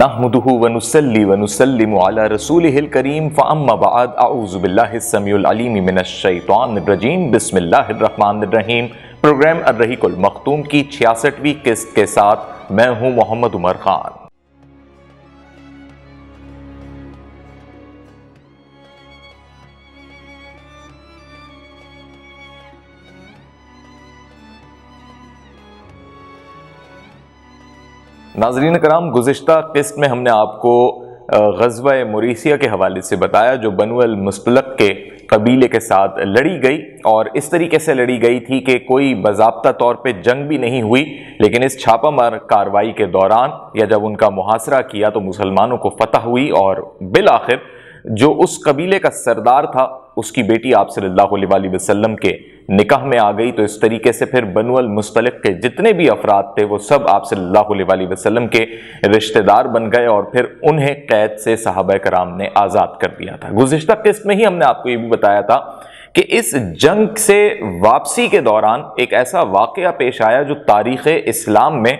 نحمده ونصلي ونسلم على رسوله الكريم فأما بعد اعوذ باللہ السمیع العلیم من الشیطان الرجیم بسم اللہ الرحمن الرحیم۔ پروگرام الرحیق المختوم کی 66ویں قسط کے ساتھ میں ہوں محمد عمر خان۔ ناظرین کرام، گزشتہ قسط میں ہم نے آپ کو غزوہ مریسیہ کے حوالے سے بتایا جو بنو المصطلق کے قبیلے کے ساتھ لڑی گئی، اور اس طریقے سے لڑی گئی تھی کہ کوئی باضابطہ طور پہ جنگ بھی نہیں ہوئی، لیکن اس چھاپہ مار کارروائی کے دوران یا جب ان کا محاصرہ کیا تو مسلمانوں کو فتح ہوئی، اور بالآخر جو اس قبیلے کا سردار تھا اس کی بیٹی آپ صلی اللہ علیہ وسلم کے نکاح میں آ گئی۔ تو اس طریقے سے پھر بنو المصطلق کے جتنے بھی افراد تھے وہ سب آپ صلی اللہ علیہ وسلم کے رشتہ دار بن گئے، اور پھر انہیں قید سے صحابہ کرام نے آزاد کر دیا تھا۔ گزشتہ قسط میں ہی ہم نے آپ کو یہ بھی بتایا تھا کہ اس جنگ سے واپسی کے دوران ایک ایسا واقعہ پیش آیا جو تاریخ اسلام میں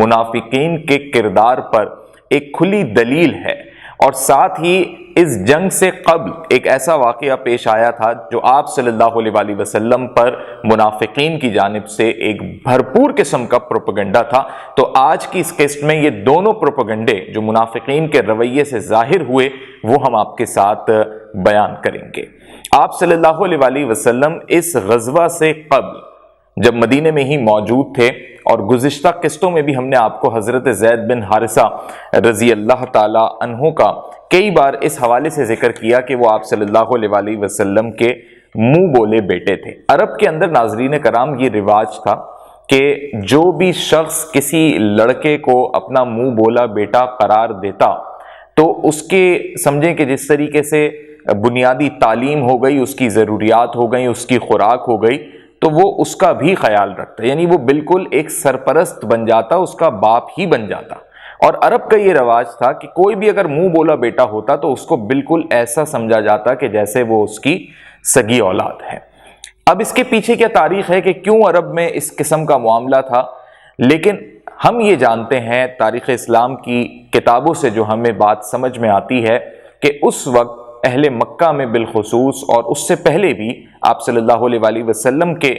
منافقین کے کردار پر ایک کھلی دلیل ہے، اور ساتھ ہی اس جنگ سے قبل ایک ایسا واقعہ پیش آیا تھا جو آپ صلی اللہ علیہ وسلم پر منافقین کی جانب سے ایک بھرپور قسم کا پروپیگنڈا تھا۔ تو آج کی اس قسط میں یہ دونوں پروپیگنڈے جو منافقین کے رویے سے ظاہر ہوئے وہ ہم آپ کے ساتھ بیان کریں گے۔ آپ صلی اللہ علیہ وسلم اس غزوہ سے قبل جب مدینے میں ہی موجود تھے، اور گزشتہ قسطوں میں بھی ہم نے آپ کو حضرت زید بن حارثہ رضی اللہ تعالی عنہ کا کئی بار اس حوالے سے ذکر کیا کہ وہ آپ صلی اللہ علیہ وسلم کے منہ بولے بیٹے تھے۔ عرب کے اندر ناظرین کرام یہ رواج تھا کہ جو بھی شخص کسی لڑکے کو اپنا منہ بولا بیٹا قرار دیتا تو اس کے سمجھیں کہ جس طریقے سے بنیادی تعلیم ہو گئی، اس کی ضروریات ہو گئیں، اس کی خوراک ہو گئی، تو وہ اس کا بھی خیال رکھتا، یعنی وہ بالکل ایک سرپرست بن جاتا، اس کا باپ ہی بن جاتا۔ اور عرب کا یہ رواج تھا کہ کوئی بھی اگر منہ بولا بیٹا ہوتا تو اس کو بالکل ایسا سمجھا جاتا کہ جیسے وہ اس کی سگی اولاد ہے۔ اب اس کے پیچھے کیا تاریخ ہے کہ کیوں عرب میں اس قسم کا معاملہ تھا، لیکن ہم یہ جانتے ہیں تاریخ اسلام کی کتابوں سے جو ہمیں بات سمجھ میں آتی ہے کہ اس وقت اہل مکہ میں بالخصوص اور اس سے پہلے بھی آپ صلی اللہ علیہ وسلم کے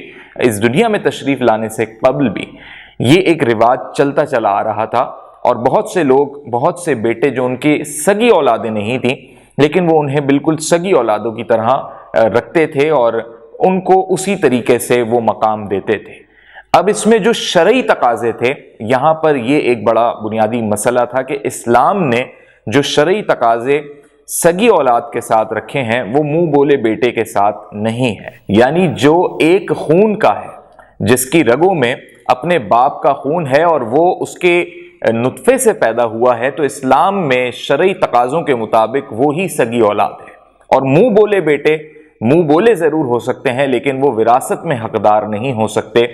اس دنیا میں تشریف لانے سے قبل بھی یہ ایک رواج چلتا چلا آ رہا تھا، اور بہت سے لوگ، بہت سے بیٹے جو ان کی سگی اولادیں نہیں تھیں لیکن وہ انہیں بالکل سگی اولادوں کی طرح رکھتے تھے اور ان کو اسی طریقے سے وہ مقام دیتے تھے۔ اب اس میں جو شرعی تقاضے تھے، یہاں پر یہ ایک بڑا بنیادی مسئلہ تھا کہ اسلام نے جو شرعی تقاضے سگی اولاد کے ساتھ رکھے ہیں وہ منہ بولے بیٹے کے ساتھ نہیں ہے، یعنی جو ایک خون کا ہے، جس کی رگوں میں اپنے باپ کا خون ہے اور وہ اس کے نطفے سے پیدا ہوا ہے، تو اسلام میں شرعی تقاضوں کے مطابق وہی سگی اولاد ہے۔ اور منہ بولے بیٹے منہ بولے ضرور ہو سکتے ہیں لیکن وہ وراثت میں حقدار نہیں ہو سکتے۔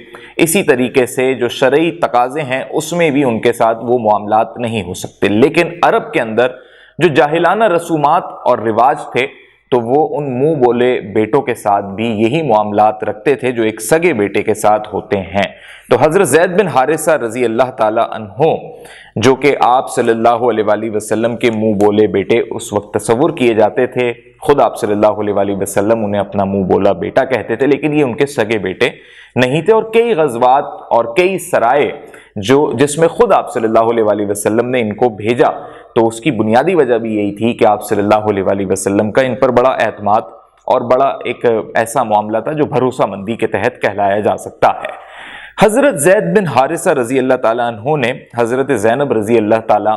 اسی طریقے سے جو شرعی تقاضے ہیں اس میں بھی ان کے ساتھ وہ معاملات نہیں ہو سکتے، لیکن عرب کے اندر جو جاہلانہ رسومات اور رواج تھے تو وہ ان منہ بولے بیٹوں کے ساتھ بھی یہی معاملات رکھتے تھے جو ایک سگے بیٹے کے ساتھ ہوتے ہیں۔ تو حضرت زید بن حارثہ رضی اللہ تعالی عنہ جو کہ آپ صلی اللہ علیہ وسلم کے منہ بولے بیٹے اس وقت تصور کیے جاتے تھے، خود آپ صلی اللہ علیہ وسلم انہیں اپنا منہ بولا بیٹا کہتے تھے، لیکن یہ ان کے سگے بیٹے نہیں تھے، اور کئی غزوات اور کئی سرائے جس میں خود آپ صلی اللہ علیہ وسلم نے ان کو بھیجا، تو اس کی بنیادی وجہ بھی یہی تھی کہ آپ صلی اللہ علیہ وسلم کا ان پر بڑا اعتماد اور بڑا ایک ایسا معاملہ تھا جو بھروسہ مندی کے تحت کہلایا جا سکتا ہے۔ حضرت زید بن حارثہ رضی اللہ تعالیٰ عنہ نے حضرت زینب رضی اللہ تعالیٰ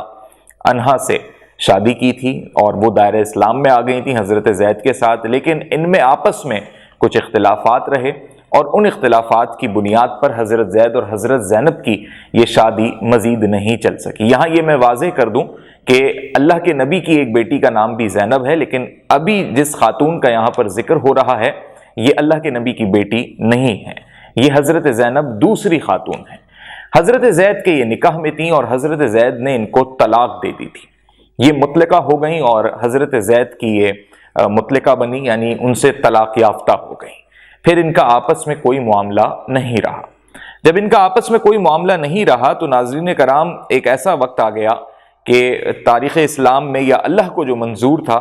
عنہا سے شادی کی تھی، اور وہ دائرہ اسلام میں آ گئی تھیں حضرت زید کے ساتھ، لیکن ان میں آپس میں کچھ اختلافات رہے، اور ان اختلافات کی بنیاد پر حضرت زید اور حضرت زینب کی یہ شادی مزید نہیں چل سکی۔ یہاں یہ میں واضح کر دوں کہ اللہ کے نبی کی ایک بیٹی کا نام بھی زینب ہے، لیکن ابھی جس خاتون کا یہاں پر ذکر ہو رہا ہے یہ اللہ کے نبی کی بیٹی نہیں ہے، یہ حضرت زینب دوسری خاتون ہے۔ حضرت زید کے یہ نکاح میں تھیں اور حضرت زید نے ان کو طلاق دے دی تھی، یہ مطلقہ ہو گئیں، اور حضرت زید کی یہ مطلقہ بنی، یعنی ان سے طلاق یافتہ ہو گئیں۔ پھر ان کا آپس میں کوئی معاملہ نہیں رہا۔ جب ان کا آپس میں کوئی معاملہ نہیں رہا تو ناظرین کرام ایک ایسا وقت آ گیا کہ تاریخ اسلام میں یا اللہ کو جو منظور تھا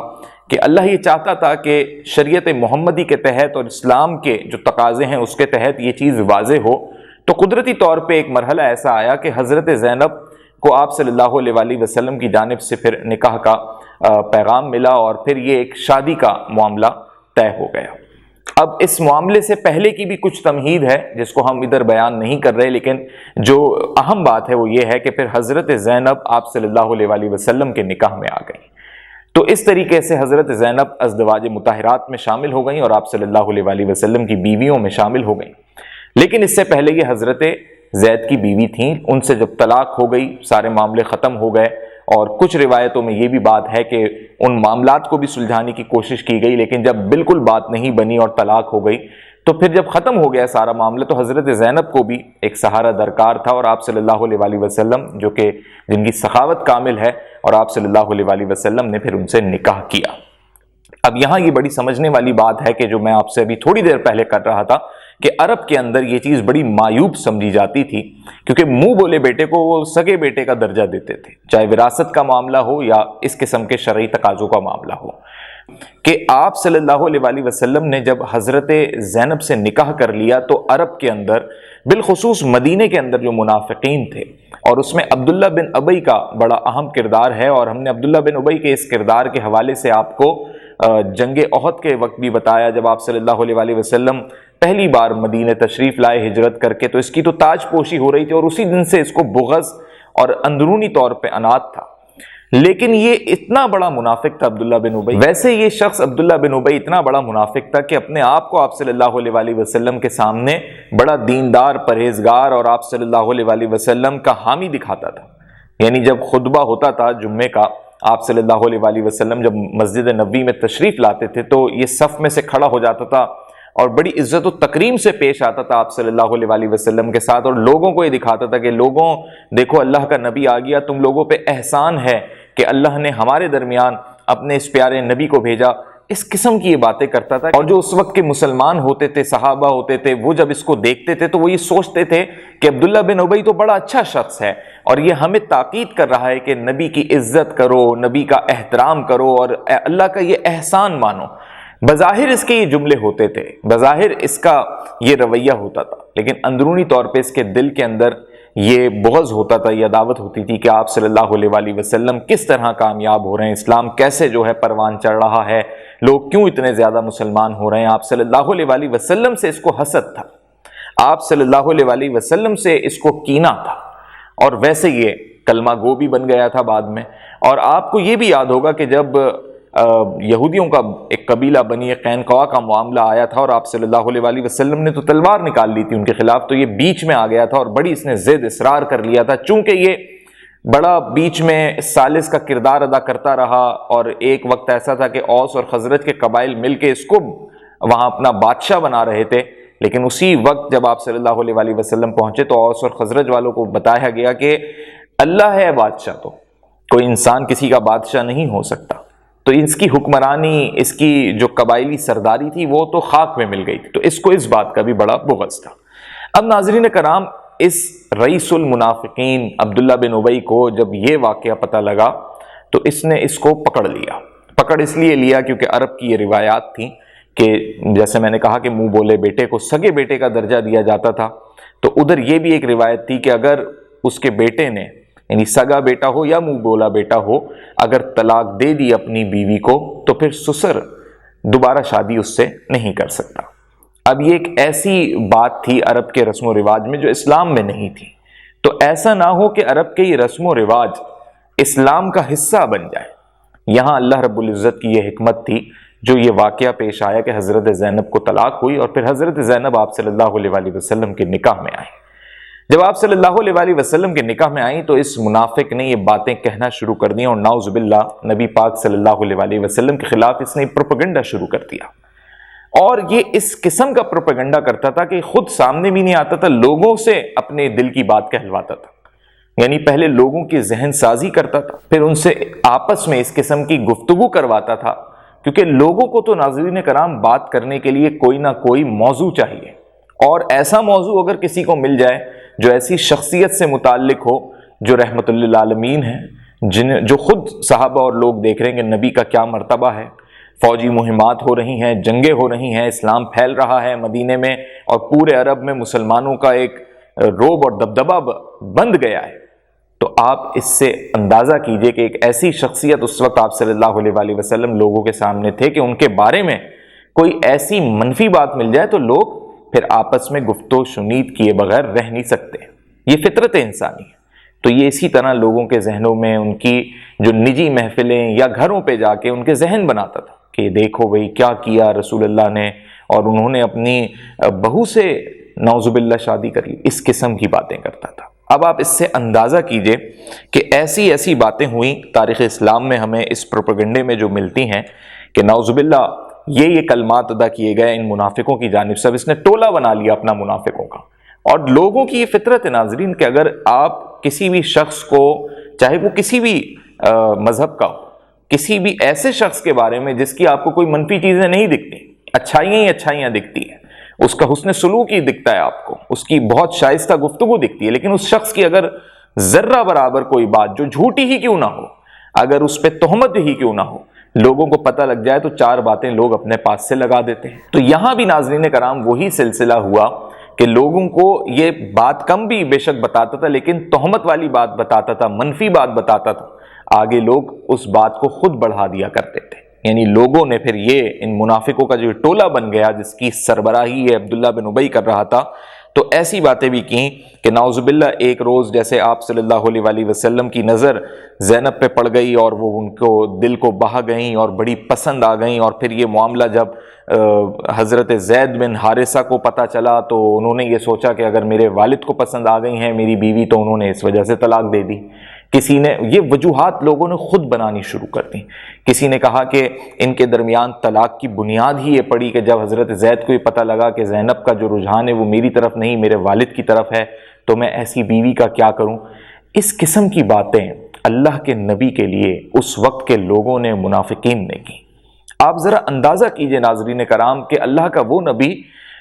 کہ اللہ یہ چاہتا تھا کہ شریعت محمدی کے تحت اور اسلام کے جو تقاضے ہیں اس کے تحت یہ چیز واضح ہو، تو قدرتی طور پہ ایک مرحلہ ایسا آیا کہ حضرت زینب کو آپ صلی اللہ علیہ وآلہ وسلم کی جانب سے پھر نکاح کا پیغام ملا، اور پھر یہ ایک شادی کا معاملہ طے ہو گیا۔ اب اس معاملے سے پہلے کی بھی کچھ تمہید ہے جس کو ہم ادھر بیان نہیں کر رہے، لیکن جو اہم بات ہے وہ یہ ہے کہ پھر حضرت زینب آپ صلی اللہ علیہ وآلہ وسلم کے نکاح میں آ گئی۔ تو اس طریقے سے حضرت زینب ازدواج مطہرات میں شامل ہو گئیں اور آپ صلی اللہ علیہ وآلہ وسلم کی بیویوں میں شامل ہو گئیں۔ لیکن اس سے پہلے یہ حضرت زید کی بیوی تھیں، ان سے جب طلاق ہو گئی سارے معاملے ختم ہو گئے، اور کچھ روایتوں میں یہ بھی بات ہے کہ ان معاملات کو بھی سلجھانے کی کوشش کی گئی، لیکن جب بالکل بات نہیں بنی اور طلاق ہو گئی تو پھر جب ختم ہو گیا سارا معاملہ تو حضرت زینب کو بھی ایک سہارا درکار تھا، اور آپ صلی اللہ علیہ وآلہ وسلم جو کہ جن کی سخاوت کامل ہے، اور آپ صلی اللہ علیہ وآلہ وسلم نے پھر ان سے نکاح کیا۔ اب یہاں یہ بڑی سمجھنے والی بات ہے کہ جو میں آپ سے ابھی تھوڑی دیر پہلے کر رہا تھا کہ عرب کے اندر یہ چیز بڑی معیوب سمجھی جاتی تھی، کیونکہ منہ بولے بیٹے کو وہ سگے بیٹے کا درجہ دیتے تھے، چاہے وراثت کا معاملہ ہو یا اس قسم کے شرعی تقاضوں کا معاملہ ہو، کہ آپ صلی اللہ علیہ وآلہ وسلم نے جب حضرت زینب سے نکاح کر لیا تو عرب کے اندر بالخصوص مدینے کے اندر جو منافقین تھے، اور اس میں عبداللہ بن ابی کا بڑا اہم کردار ہے، اور ہم نے عبداللہ بن ابی کے اس کردار کے حوالے سے آپ کو جنگ احد کے وقت بھی بتایا، جب آپ صلی اللہ علیہ وآلہ وسلم پہلی بار مدینہ تشریف لائے ہجرت کر کے، تو اس کی تو تاج پوشی ہو رہی تھی اور اسی دن سے اس کو بغض اور اندرونی طور پہ عناد تھا۔ لیکن یہ اتنا بڑا منافق تھا عبداللہ بن ابی، ویسے یہ شخص عبداللہ بن ابی اتنا بڑا منافق تھا کہ اپنے آپ کو آپ صلی اللہ علیہ وآلہ وسلم کے سامنے بڑا دیندار، پرہیزگار اور آپ صلی اللہ علیہ وآلہ وسلم کا حامی دکھاتا تھا۔ یعنی جب خطبہ ہوتا تھا جمعے کا، آپ صلی اللہ علیہ وآلہ وسلم جب مسجد نبوی میں تشریف لاتے تھے تو یہ صف میں سے کھڑا ہو جاتا تھا اور بڑی عزت و تکریم سے پیش آتا تھا آپ صلی اللہ علیہ وآلہ وسلم کے ساتھ، اور لوگوں کو یہ دکھاتا تھا کہ لوگوں دیکھو اللہ کا نبی آ گیا، تم لوگوں پہ احسان ہے کہ اللہ نے ہمارے درمیان اپنے اس پیارے نبی کو بھیجا۔ اس قسم کی یہ باتیں کرتا تھا، اور جو اس وقت کے مسلمان ہوتے تھے، صحابہ ہوتے تھے، وہ جب اس کو دیکھتے تھے تو وہ یہ سوچتے تھے کہ عبداللہ بن ابی تو بڑا اچھا شخص ہے، اور یہ ہمیں تاکید کر رہا ہے کہ نبی کی عزت کرو، نبی کا احترام کرو اور اللہ کا یہ احسان مانو۔ بظاہر اس کے یہ جملے ہوتے تھے، بظاہر اس کا یہ رویہ ہوتا تھا، لیکن اندرونی طور پہ اس کے دل کے اندر یہ بغض ہوتا تھا، یہ عداوت ہوتی تھی کہ آپ صلی اللہ علیہ وآلہ وسلم کس طرح کامیاب ہو رہے ہیں، اسلام کیسے جو ہے پروان چڑھ رہا ہے، لوگ کیوں اتنے زیادہ مسلمان ہو رہے ہیں۔ آپ صلی اللہ علیہ وآلہ وسلم سے اس کو حسد تھا، آپ صلی اللہ علیہ وآلہ وسلم سے اس کو کینہ تھا، اور ویسے یہ کلمہ گو بھی بن گیا تھا بعد میں۔ اور آپ کو یہ بھی یاد ہوگا کہ جب یہودیوں کا ایک قبیلہ بنی قینقاع کا معاملہ آیا تھا اور آپ صلی اللہ علیہ وآلہ وسلم نے تو تلوار نکال لی تھی ان کے خلاف، تو یہ بیچ میں آ گیا تھا اور بڑی اس نے ضد اصرار کر لیا تھا، چونکہ یہ بڑا بیچ میں ثالث کا کردار ادا کرتا رہا، اور ایک وقت ایسا تھا کہ اوس اور خزرج کے قبائل مل کے اس کو وہاں اپنا بادشاہ بنا رہے تھے، لیکن اسی وقت جب آپ صلی اللہ علیہ وآلہ وسلم پہنچے تو اوس اور خزرج والوں کو بتایا گیا کہ اللہ ہے بادشاہ، تو کوئی انسان کسی کا بادشاہ نہیں ہو سکتا، تو اس کی حکمرانی، اس کی جو قبائلی سرداری تھی وہ تو خاک میں مل گئی تھی، تو اس کو اس بات کا بھی بڑا بغض تھا۔ اب ناظرین کرام، اس رئیس المنافقین عبداللہ بن ابی کو جب یہ واقعہ پتہ لگا تو اس نے اس کو پکڑ لیا۔ پکڑ اس لیے لیا کیونکہ عرب کی یہ روایات تھیں کہ جیسے میں نے کہا کہ منہ بولے بیٹے کو سگے بیٹے کا درجہ دیا جاتا تھا، تو ادھر یہ بھی ایک روایت تھی کہ اگر اس کے بیٹے نے، یعنی سگا بیٹا ہو یا منہ بولا بیٹا ہو، اگر طلاق دے دی اپنی بیوی کو تو پھر سسر دوبارہ شادی اس سے نہیں کر سکتا۔ اب یہ ایک ایسی بات تھی عرب کے رسم و رواج میں جو اسلام میں نہیں تھی، تو ایسا نہ ہو کہ عرب کے یہ رسم و رواج اسلام کا حصہ بن جائے۔ یہاں اللہ رب العزت کی یہ حکمت تھی جو یہ واقعہ پیش آیا کہ حضرت زینب کو طلاق ہوئی اور پھر حضرت زینب آپ صلی اللہ علیہ وآلہ وسلم کے نکاح میں آئی۔ جب آپ صلی اللہ علیہ وآلہ وسلم کے نکاح میں آئیں تو اس منافق نے یہ باتیں کہنا شروع کر دیں، اور نعوذ باللہ نبی پاک صلی اللہ علیہ وآلہ وسلم کے خلاف اس نے پروپیگنڈا شروع کر دیا، اور یہ اس قسم کا پروپیگنڈا کرتا تھا کہ خود سامنے بھی نہیں آتا تھا، لوگوں سے اپنے دل کی بات کہلواتا تھا، یعنی پہلے لوگوں کی ذہن سازی کرتا تھا، پھر ان سے آپس میں اس قسم کی گفتگو کرواتا تھا، کیونکہ لوگوں کو تو ناظرین کرام بات کرنے کے لیے کوئی نہ کوئی موضوع چاہیے، اور ایسا موضوع اگر کسی کو مل جائے جو ایسی شخصیت سے متعلق ہو جو رحمت للعالمین ہے، جو خود صحابہ اور لوگ دیکھ رہے ہیں کہ نبی کا کیا مرتبہ ہے، فوجی مہمات ہو رہی ہیں، جنگیں ہو رہی ہیں، اسلام پھیل رہا ہے مدینے میں اور پورے عرب میں مسلمانوں کا ایک روب اور دبدبہ بند گیا ہے، تو آپ اس سے اندازہ کیجئے کہ ایک ایسی شخصیت اس وقت آپ صلی اللہ علیہ وآلہ وسلم لوگوں کے سامنے تھے کہ ان کے بارے میں کوئی ایسی منفی بات مل جائے تو لوگ پھر آپس میں گفت و شنید کیے بغیر رہ نہیں سکتے۔ یہ فطرت انسانی ہے۔ تو یہ اسی طرح لوگوں کے ذہنوں میں ان کی جو نجی محفلیں یا گھروں پہ جا کے ان کے ذہن بناتا تھا کہ دیکھو بھئی کیا کیا رسول اللہ نے، اور انہوں نے اپنی بہو سے نعوذ باللہ شادی کری، اس قسم کی باتیں کرتا تھا۔ اب آپ اس سے اندازہ کیجئے کہ ایسی ایسی باتیں ہوئیں تاریخ اسلام میں، ہمیں اس پروپیگنڈے میں جو ملتی ہیں کہ نعوذ باللہ یہ کلمات ادا کیے گئے ان منافقوں کی جانب سے، اس نے ٹولہ بنا لیا اپنا منافقوں کا۔ اور لوگوں کی یہ فطرت ہے ناظرین کہ اگر آپ کسی بھی شخص کو، چاہے وہ کسی بھی مذہب کا ہو، کسی بھی ایسے شخص کے بارے میں جس کی آپ کو کوئی منفی چیزیں نہیں دکھتی، اچھائیاں ہی اچھائیاں دکھتی ہیں، اس کا حسن سلوک ہی دکھتا ہے آپ کو، اس کی بہت شائستہ گفتگو دکھتی ہے، لیکن اس شخص کی اگر ذرہ برابر کوئی بات جو جھوٹی ہی کیوں نہ ہو، اگر اس پہ تہمت ہی کیوں نہ ہو، لوگوں کو پتہ لگ جائے تو چار باتیں لوگ اپنے پاس سے لگا دیتے ہیں۔ تو یہاں بھی ناظرین کرام وہی سلسلہ ہوا کہ لوگوں کو یہ بات کم بھی بے شک بتاتا تھا، لیکن تہمت والی بات بتاتا تھا، منفی بات بتاتا تھا، آگے لوگ اس بات کو خود بڑھا دیا کرتے تھے۔ یعنی لوگوں نے پھر یہ ان منافقوں کا جو ٹولہ بن گیا جس کی سربراہی عبداللہ بن ابی کر رہا تھا، تو ایسی باتیں بھی کیں کہ نعوذ باللہ ایک روز جیسے آپ صلی اللہ علیہ وآلہ وسلم کی نظر زینب پہ پڑ گئی اور وہ ان کو دل کو بہا گئیں اور بڑی پسند آ گئیں، اور پھر یہ معاملہ جب حضرت زید بن حارثہ کو پتہ چلا تو انہوں نے یہ سوچا کہ اگر میرے والد کو پسند آ گئی ہیں میری بیوی تو انہوں نے اس وجہ سے طلاق دے دی۔ کسی نے یہ وجوہات لوگوں نے خود بنانی شروع کر دی۔ کسی نے کہا کہ ان کے درمیان طلاق کی بنیاد ہی یہ پڑی کہ جب حضرت زید کو یہ پتہ لگا کہ زینب کا جو رجحان ہے وہ میری طرف نہیں میرے والد کی طرف ہے تو میں ایسی بیوی کا کیا کروں۔ اس قسم کی باتیں اللہ کے نبی کے لیے اس وقت کے لوگوں نے، منافقین نے کی۔ آپ ذرا اندازہ کیجئے ناظرین کرام کہ اللہ کا وہ نبی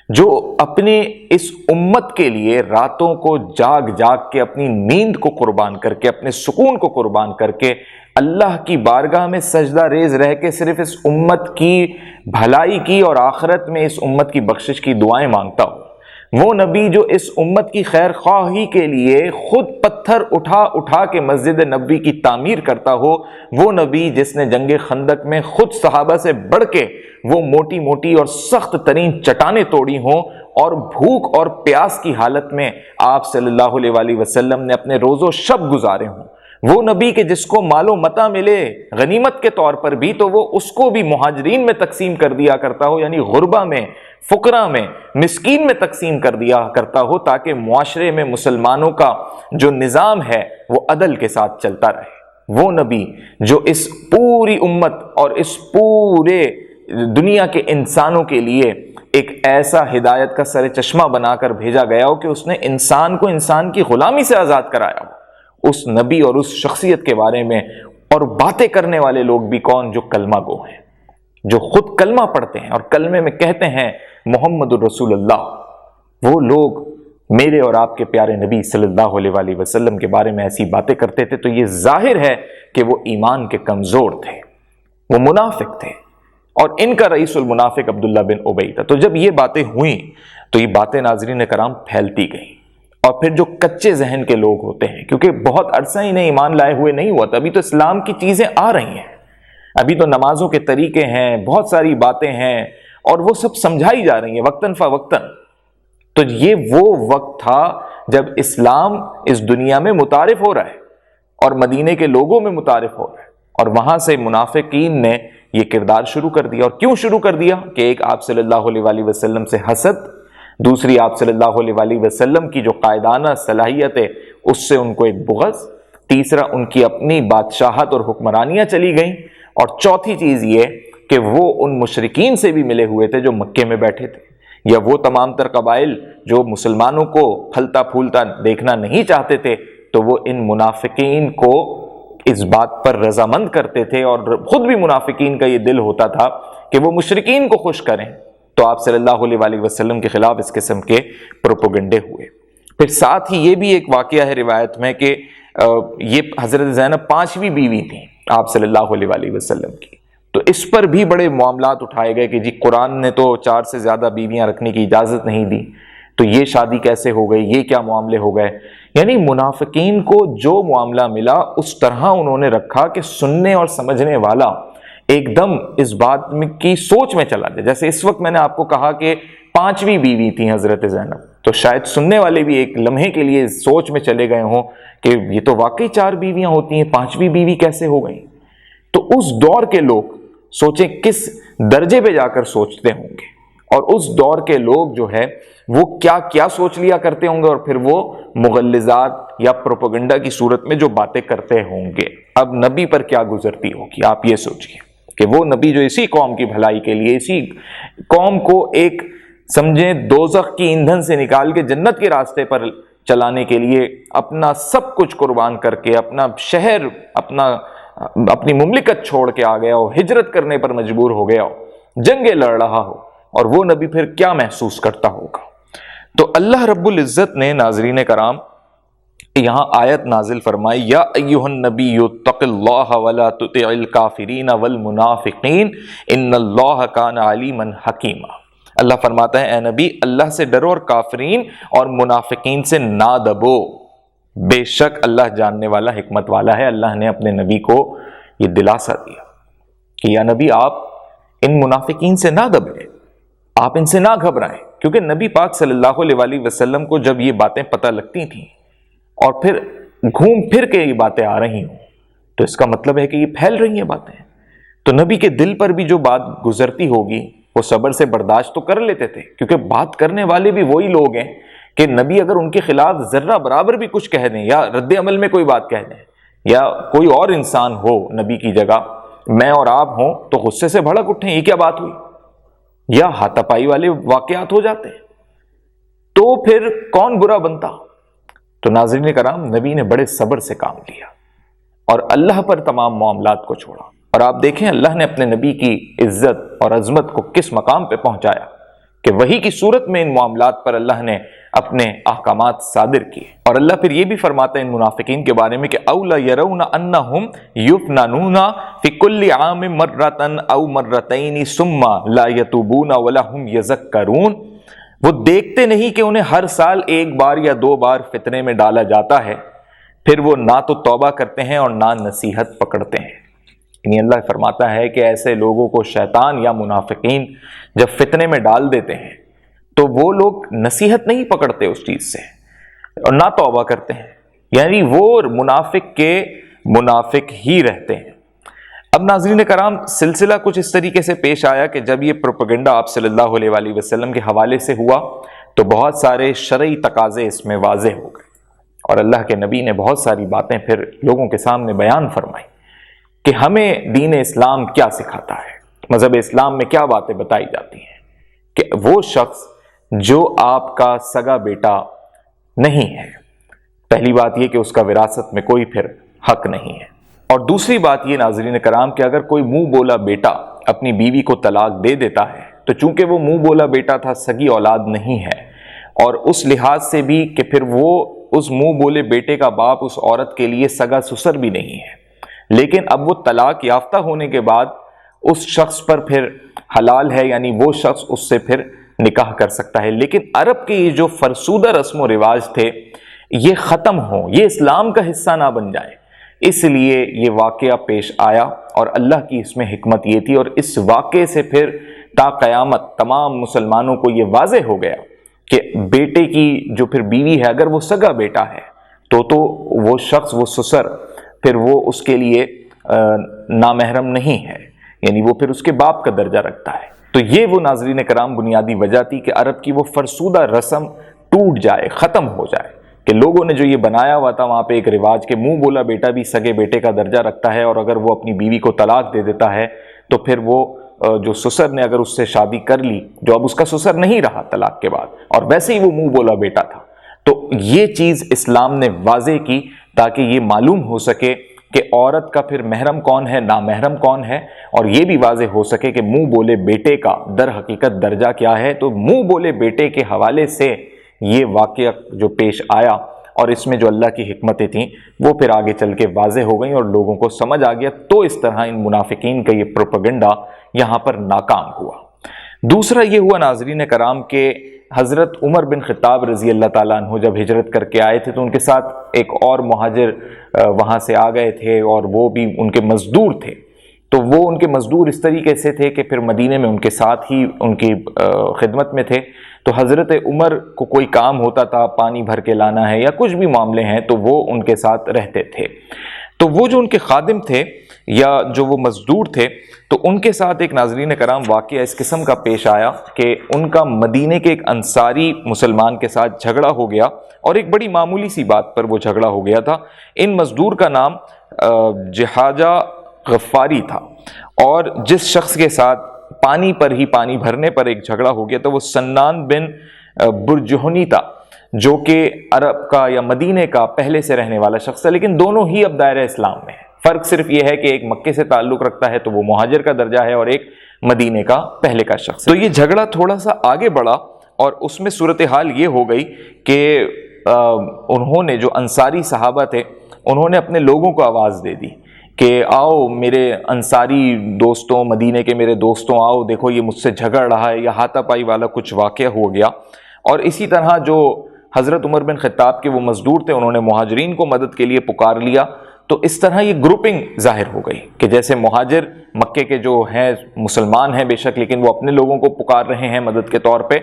جو اپنے اس امت کے لیے راتوں کو جاگ جاگ کے، اپنی نیند کو قربان کر کے، اپنے سکون کو قربان کر کے، اللہ کی بارگاہ میں سجدہ ریز رہ کے صرف اس امت کی بھلائی کی اور آخرت میں اس امت کی بخشش کی دعائیں مانگتا ہو، وہ نبی جو اس امت کی خیر خواہی کے لیے خود پتھر اٹھا اٹھا کے مسجد نبوی کی تعمیر کرتا ہو، وہ نبی جس نے جنگ خندق میں خود صحابہ سے بڑھ کے وہ موٹی موٹی اور سخت ترین چٹانیں توڑی ہوں اور بھوک اور پیاس کی حالت میں آپ صلی اللہ علیہ وآلہ وسلم نے اپنے روز و شب گزارے ہوں، وہ نبی کہ جس کو مال و متاع ملے غنیمت کے طور پر بھی تو وہ اس کو بھی مہاجرین میں تقسیم کر دیا کرتا ہو، یعنی غربا میں، فقراء میں، مسکین میں تقسیم کر دیا کرتا ہو، تاکہ معاشرے میں مسلمانوں کا جو نظام ہے وہ عدل کے ساتھ چلتا رہے۔ وہ نبی جو اس پوری امت اور اس پورے دنیا کے انسانوں کے لیے ایک ایسا ہدایت کا سر چشمہ بنا کر بھیجا گیا ہو کہ اس نے انسان کو انسان کی غلامی سے آزاد کرایا ہو، اس نبی اور اس شخصیت کے بارے میں اور باتیں کرنے والے لوگ بھی کون؟ جو کلمہ گو ہیں، جو خود کلمہ پڑھتے ہیں اور کلمے میں کہتے ہیں محمد الرسول اللہ، وہ لوگ میرے اور آپ کے پیارے نبی صلی اللہ علیہ وآلہ وسلم کے بارے میں ایسی باتیں کرتے تھے، تو یہ ظاہر ہے کہ وہ ایمان کے کمزور تھے، وہ منافق تھے، اور ان کا رئیس المنافق عبداللہ بن ابی تھا۔ تو جب یہ باتیں ہوئیں تو یہ باتیں ناظرین کرام پھیلتی گئیں، اور پھر جو کچے ذہن کے لوگ ہوتے ہیں، کیونکہ بہت عرصہ ہی نہیں ایمان لائے ہوئے نہیں ہوا تھا، ابھی تو اسلام کی چیزیں آ رہی ہیں، ابھی تو نمازوں کے طریقے ہیں، بہت ساری باتیں ہیں، اور وہ سب سمجھائی جا رہی ہیں وقتاً فوقتاً۔ تو یہ وہ وقت تھا جب اسلام اس دنیا میں متعارف ہو رہا ہے اور مدینے کے لوگوں میں متعارف ہو رہا ہے، اور وہاں سے منافقین نے یہ کردار شروع کر دیا۔ اور کیوں شروع کر دیا؟ کہ ایک آپ صلی اللہ علیہ وآلہ وسلم سے حسد، دوسری آپ صلی اللہ علیہ وآلہ وسلم کی جو قائدانہ صلاحیت ہے اس سے ان کو ایک بغض، تیسرا ان کی اپنی بادشاہت اور حکمرانیاں چلی گئیں، اور چوتھی چیز یہ کہ وہ ان مشرکین سے بھی ملے ہوئے تھے جو مکے میں بیٹھے تھے، یا وہ تمام تر قبائل جو مسلمانوں کو پھلتا پھولتا دیکھنا نہیں چاہتے تھے، تو وہ ان منافقین کو اس بات پر رضامند کرتے تھے، اور خود بھی منافقین کا یہ دل ہوتا تھا کہ وہ مشرکین کو خوش کریں۔ تو آپ صلی اللہ علیہ وآلہ وسلم کے خلاف اس قسم کے پروپیگنڈے ہوئے۔ پھر ساتھ ہی یہ بھی ایک واقعہ ہے روایت میں کہ یہ حضرت زینب 5ویں بیوی تھیں آپ صلی اللہ علیہ وآلہ وسلم کی، تو اس پر بھی بڑے معاملات اٹھائے گئے کہ جی قرآن نے تو 4 سے زیادہ بیویاں رکھنے کی اجازت نہیں دی، تو یہ شادی کیسے ہو گئی، یہ کیا معاملے ہو گئے۔ یعنی منافقین کو جو معاملہ ملا اس طرح انہوں نے رکھا کہ سننے اور سمجھنے والا ایک دم اس بات کی سوچ میں چلا جائے۔ جیسے اس وقت میں نے آپ کو کہا کہ 5ویں بیوی تھی حضرت زینب، تو شاید سننے والے بھی ایک لمحے کے لیے سوچ میں چلے گئے ہوں کہ یہ تو واقعی 4 بیویاں ہوتی ہیں، 5ویں بیوی کیسے ہو گئی۔ تو اس دور کے لوگ سوچیں کس درجے پہ جا کر سوچتے ہوں گے، اور اس دور کے لوگ جو ہے وہ کیا کیا سوچ لیا کرتے ہوں گے، اور پھر وہ مغلظات یا پروپیگنڈا کی صورت میں جو باتیں کرتے ہوں گے، اب نبی پر کیا گزرتی ہوگی۔ آپ یہ سوچئے کہ وہ نبی جو اسی قوم کی بھلائی کے لیے، اسی قوم کو ایک سمجھیں دوزخ کی ایندھن سے نکال کے جنت کے راستے پر چلانے کے لیے اپنا سب کچھ قربان کر کے، اپنا شہر، اپنی مملکت چھوڑ کے آ گیا ہو، ہجرت کرنے پر مجبور ہو گیا ہو، جنگیں لڑ رہا ہو، اور وہ نبی پھر کیا محسوس کرتا ہوگا۔ تو اللہ رب العزت نے ناظرین کرام یہاں آیت نازل فرمائی، یا ایھا النبی اتق اللہ ولا تطع الکافرین والمنافقین ان اللہ کان علیما حکیما۔ اللہ فرماتا ہے اے نبی اللہ سے ڈرو اور کافرین اور منافقین سے نہ دبو، بے شک اللہ جاننے والا حکمت والا ہے۔ اللہ نے اپنے نبی کو یہ دلاسا دیا کہ یا نبی آپ ان منافقین سے نہ دبیں، آپ ان سے نہ گھبرائیں، کیونکہ نبی پاک صلی اللہ علیہ وآلہ وسلم کو جب یہ باتیں پتہ لگتی تھیں اور پھر گھوم پھر کے یہ باتیں آ رہی ہوں تو اس کا مطلب ہے کہ یہ پھیل رہی ہیں باتیں، تو نبی کے دل پر بھی جو بات گزرتی ہوگی وہ صبر سے برداشت تو کر لیتے تھے، کیونکہ بات کرنے والے بھی وہی لوگ ہیں کہ نبی اگر ان کے خلاف ذرہ برابر بھی کچھ کہہ دیں یا رد عمل میں کوئی بات کہہ دیں، یا کوئی اور انسان ہو نبی کی جگہ میں اور آپ ہوں تو غصے سے بھڑک اٹھیں یہ کیا بات ہوئی، یا ہاتھا پائی والے واقعات ہو جاتے ہیں، تو پھر کون برا بنتا۔ تو ناظرین کرام نبی نے بڑے صبر سے کام لیا اور اللہ پر تمام معاملات کو چھوڑا، اور آپ دیکھیں اللہ نے اپنے نبی کی عزت اور عظمت کو کس مقام پہ پہنچایا کہ وحی کی صورت میں ان معاملات پر اللہ نے اپنے احکامات صادر کیے۔ اور اللہ پھر یہ بھی فرماتا ہے ان منافقین کے بارے میں کہ اولا یرون انہم یفتنون فی کل عام مرۃ او مرتین ثم لا یتوبون ولا هم یذکرون، وہ دیکھتے نہیں کہ انہیں ہر سال 1 بار یا 2 بار فتنے میں ڈالا جاتا ہے، پھر وہ نہ تو توبہ کرتے ہیں اور نہ نصیحت پکڑتے ہیں۔ یعنی اللہ فرماتا ہے کہ ایسے لوگوں کو شیطان یا منافقین جب فتنے میں ڈال دیتے ہیں تو وہ لوگ نصیحت نہیں پکڑتے اس چیز سے اور نہ توبہ کرتے ہیں، یعنی وہ منافق کے منافق ہی رہتے ہیں۔ اب ناظرین کرام سلسلہ کچھ اس طریقے سے پیش آیا کہ جب یہ پروپیگنڈا آپ صلی اللہ علیہ وآلہ وسلم کے حوالے سے ہوا تو بہت سارے شرعی تقاضے اس میں واضح ہو گئے، اور اللہ کے نبی نے بہت ساری باتیں پھر لوگوں کے سامنے بیان فرمائی کہ ہمیں دین اسلام کیا سکھاتا ہے، مذہب اسلام میں کیا باتیں بتائی جاتی ہیں، کہ وہ شخص جو آپ کا سگا بیٹا نہیں ہے، پہلی بات یہ کہ اس کا وراثت میں کوئی پھر حق نہیں ہے، اور دوسری بات یہ ناظرین کرام کہ اگر کوئی منہ بولا بیٹا اپنی بیوی کو طلاق دے دیتا ہے تو چونکہ وہ منہ بولا بیٹا تھا سگی اولاد نہیں ہے، اور اس لحاظ سے بھی کہ پھر وہ اس منہ بولے بیٹے کا باپ اس عورت کے لیے سگا سسر بھی نہیں ہے، لیکن اب وہ طلاق یافتہ ہونے کے بعد اس شخص پر پھر حلال ہے، یعنی وہ شخص اس سے پھر نکاح کر سکتا ہے۔ لیکن عرب کے یہ جو فرسودہ رسم و رواج تھے یہ ختم ہوں، یہ اسلام کا حصہ نہ بن جائے، اس لیے یہ واقعہ پیش آیا، اور اللہ کی اس میں حکمت یہ تھی، اور اس واقعے سے پھر تا قیامت تمام مسلمانوں کو یہ واضح ہو گیا کہ بیٹے کی جو پھر بیوی ہے اگر وہ سگا بیٹا ہے تو وہ شخص وہ سسر پھر وہ اس کے لیے نامحرم نہیں ہے، یعنی وہ پھر اس کے باپ کا درجہ رکھتا ہے۔ تو یہ وہ ناظرین کرام بنیادی وجہ تھی کہ عرب کی وہ فرسودہ رسم ٹوٹ جائے، ختم ہو جائے، کہ لوگوں نے جو یہ بنایا ہوا تھا وہاں پہ ایک رواج کہ منہ بولا بیٹا بھی سگے بیٹے کا درجہ رکھتا ہے، اور اگر وہ اپنی بیوی کو طلاق دے دیتا ہے تو پھر وہ جو سسر نے اگر اس سے شادی کر لی جو اب اس کا سسر نہیں رہا طلاق کے بعد، اور ویسے ہی وہ منہ بولا بیٹا تھا، تو یہ چیز اسلام نے واضح کی تاکہ یہ معلوم ہو سکے کہ عورت کا پھر محرم کون ہے، نامحرم کون ہے، اور یہ بھی واضح ہو سکے کہ منہ بولے بیٹے کا در حقیقت درجہ کیا ہے۔ تو منہ بولے بیٹے کے حوالے سے یہ واقعہ جو پیش آیا اور اس میں جو اللہ کی حکمتیں تھیں وہ پھر آگے چل کے واضح ہو گئیں اور لوگوں کو سمجھ آ گیا، تو اس طرح ان منافقین کا یہ پروپیگنڈا یہاں پر ناکام ہوا۔ دوسرا یہ ہوا ناظرین کرام کہ حضرت عمر بن خطاب رضی اللہ تعالیٰ عنہ جب ہجرت کر کے آئے تھے تو ان کے ساتھ ایک اور مہاجر وہاں سے آ گئے تھے اور وہ بھی ان کے مزدور تھے۔ تو وہ ان کے مزدور اس طریقے سے تھے کہ پھر مدینے میں ان کے ساتھ ہی ان کی خدمت میں تھے، تو حضرت عمر کو کوئی کام ہوتا تھا، پانی بھر کے لانا ہے یا کچھ بھی معاملے ہیں، تو وہ ان کے ساتھ رہتے تھے۔ تو وہ جو ان کے خادم تھے یا جو وہ مزدور تھے، تو ان کے ساتھ ایک ناظرین کرام واقعہ اس قسم کا پیش آیا کہ ان کا مدینے کے ایک انصاری مسلمان کے ساتھ جھگڑا ہو گیا، اور ایک بڑی معمولی سی بات پر وہ جھگڑا ہو گیا تھا۔ ان مزدور کا نام جہاجہ غفاری تھا، اور جس شخص کے ساتھ پانی پر ہی پانی بھرنے پر ایک جھگڑا ہو گیا تھا وہ سنان بن برجہنی تھا، جو کہ عرب کا یا مدینے کا پہلے سے رہنے والا شخص تھا، لیکن دونوں ہی اب دائرہ اسلام میں ہیں۔ فرق صرف یہ ہے کہ ایک مکے سے تعلق رکھتا ہے تو وہ مہاجر کا درجہ ہے، اور ایک مدینے کا پہلے کا شخص۔ تو یہ جھگڑا تھوڑا سا آگے بڑھا اور اس میں صورتحال یہ ہو گئی کہ انہوں نے، جو انصاری صحابہ تھے، انہوں نے اپنے لوگوں کو آواز دے دی کہ آؤ میرے انصاری دوستوں، مدینے کے میرے دوستوں، آؤ دیکھو یہ مجھ سے جھگڑ رہا ہے، یا ہاتھا پائی والا کچھ واقعہ ہو گیا۔ اور اسی طرح جو حضرت عمر بن خطاب کے وہ مزدور تھے، انہوں نے مہاجرین کو مدد کے لیے پکار لیا۔ تو اس طرح یہ گروپنگ ظاہر ہو گئی کہ جیسے مہاجر مکے کے جو ہیں مسلمان ہیں بے شک، لیکن وہ اپنے لوگوں کو پکار رہے ہیں مدد کے طور پہ،